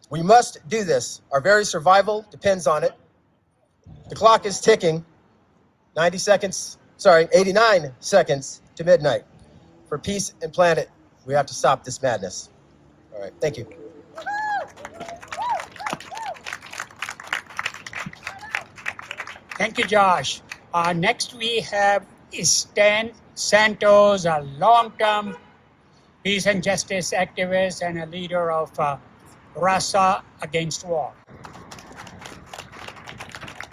We must do this. Our very survival depends on it. The clock is ticking. 89 seconds to midnight. For peace and planet, we have to stop this madness. All right, thank you. Thank you, Josh. Next we have Stan Santos, a long-term peace and justice activist and a leader of Rasa Against War.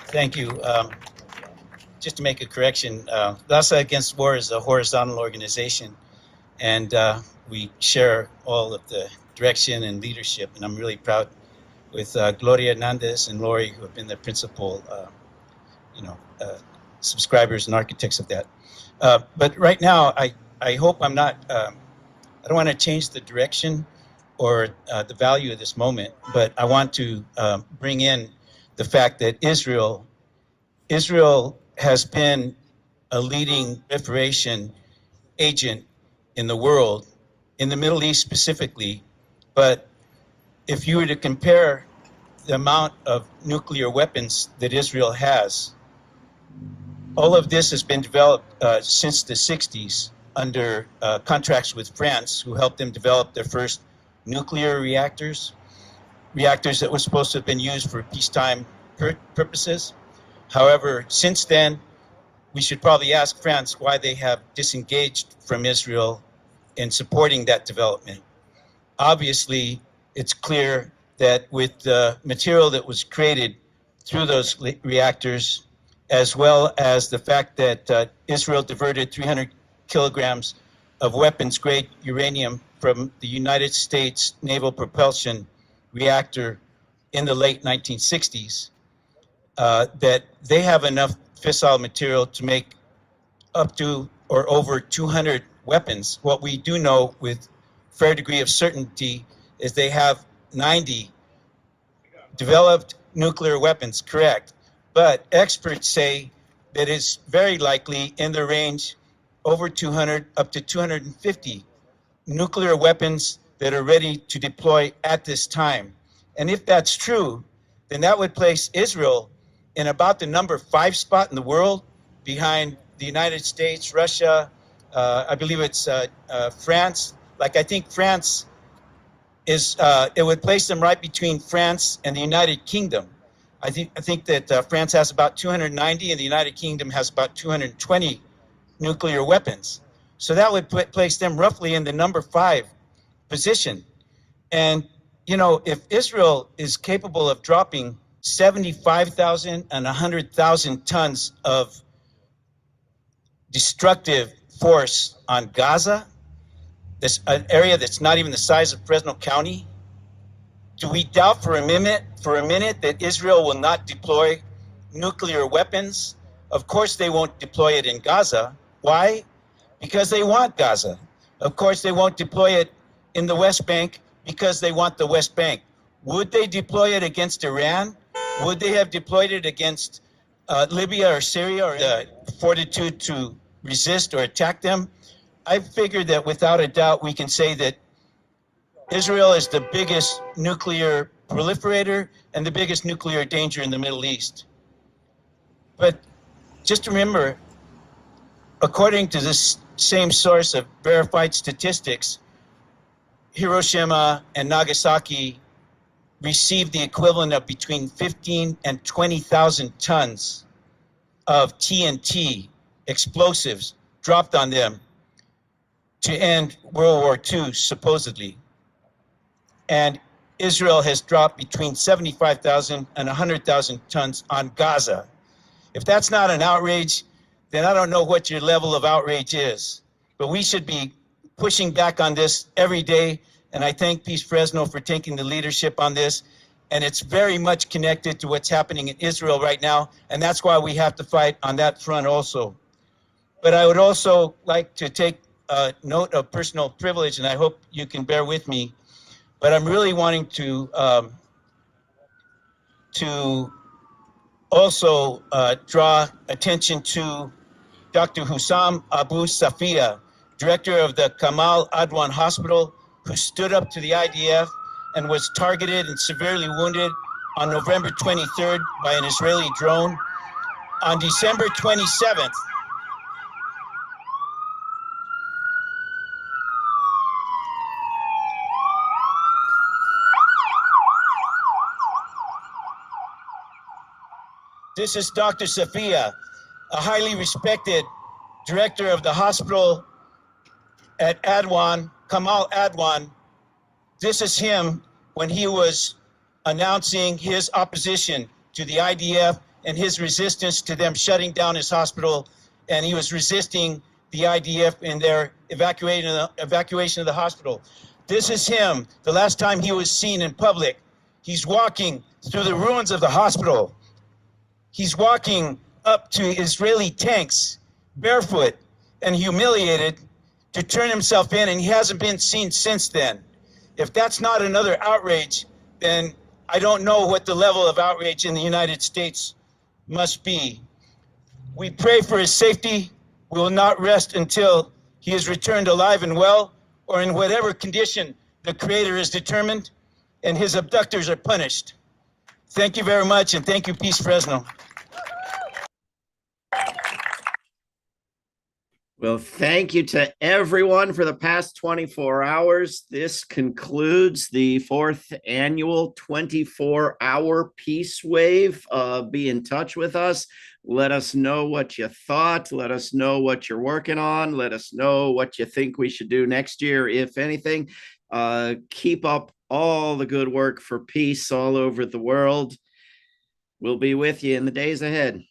Thank you. Just to make a correction, Rasa Against War is a horizontal organization, and we share all of the direction and leadership, and I'm really proud with Gloria Hernandez and Lori, who have been the principal subscribers and architects of that. But right now, I hope I'm not, I don't want to change the direction or the value of this moment, but I want to bring in the fact that Israel has been a leading proliferation agent in the world, in the Middle East specifically. But if you were to compare the amount of nuclear weapons that Israel has, all of this has been developed since the 60s under contracts with France, who helped them develop their first nuclear reactors that were supposed to have been used for peacetime purposes. However, since then, we should probably ask France why they have disengaged from Israel in supporting that development. Obviously, it's clear that with the material that was created through those reactors, as well as the fact that Israel diverted 300 kilograms of weapons-grade uranium from the United States Naval Propulsion Reactor in the late 1960s, that they have enough fissile material to make up to or over 200 weapons. What we do know with fair degree of certainty is they have 90 developed nuclear weapons, correct. But experts say that it's very likely in the range over 200 up to 250 nuclear weapons that are ready to deploy at this time. And if that's true, then that would place Israel in about the number 5 spot in the world, behind the United States, Russia, I believe it's France. Like, I think France is, it would place them right between France and the United Kingdom. I think that France has about 290 and the United Kingdom has about 220 nuclear weapons. So that would place them roughly in the number 5 position. And, you know, if Israel is capable of dropping 75,000 and 100,000 tons of destructive force on Gaza, this an area that's not even the size of Fresno County, do we doubt for a minute that Israel will not deploy nuclear weapons? Of course they won't deploy it in Gaza. Why? Because they want Gaza. Of course they won't deploy it in the West Bank because they want the West Bank. Would they deploy it against Iran? Would they have deployed it against Libya or Syria, or the fortitude to resist or attack them? I figure that without a doubt we can say that Israel is the biggest nuclear proliferator and the biggest nuclear danger in the Middle East. But just remember, according to this same source of verified statistics, Hiroshima and Nagasaki received the equivalent of between 15 and 20,000 tons of TNT, explosives, dropped on them to end World War II, supposedly. And Israel has dropped between 75,000 and 100,000 tons on Gaza. If that's not an outrage, then I don't know what your level of outrage is. But we should be pushing back on this every day. And I thank Peace Fresno for taking the leadership on this. And it's very much connected to what's happening in Israel right now. And that's why we have to fight on that front also. But I would also like to take note of personal privilege, and I hope you can bear with me. But I'm really wanting to also draw attention to Dr. Hussam Abu Safia, director of the Kamal Adwan Hospital, who stood up to the IDF and was targeted and severely wounded on November 23rd by an Israeli drone. On December 27th, this is Dr. Safia, a highly respected director of the hospital at Adwan, Kamal Adwan. This is him when he was announcing his opposition to the IDF and his resistance to them shutting down his hospital. And he was resisting the IDF in their evacuation of the hospital. This is him, the last time he was seen in public. He's walking through the ruins of the hospital. He's walking up to Israeli tanks, barefoot and humiliated, to turn himself in, and he hasn't been seen since then. If that's not another outrage, then I don't know what the level of outrage in the United States must be. We pray for his safety. We will not rest until he is returned alive and well, or in whatever condition the Creator has determined, and his abductors are punished. Thank you very much, and thank you, Peace Fresno. Well, thank you to everyone for the past 24 hours. This concludes the 4th annual 24-hour Peace Wave. Be in touch with us. Let us know what you thought. Let us know what you're working on. Let us know what you think we should do next year, if anything. Keep up all the good work for peace all over the world. We'll be with you in the days ahead.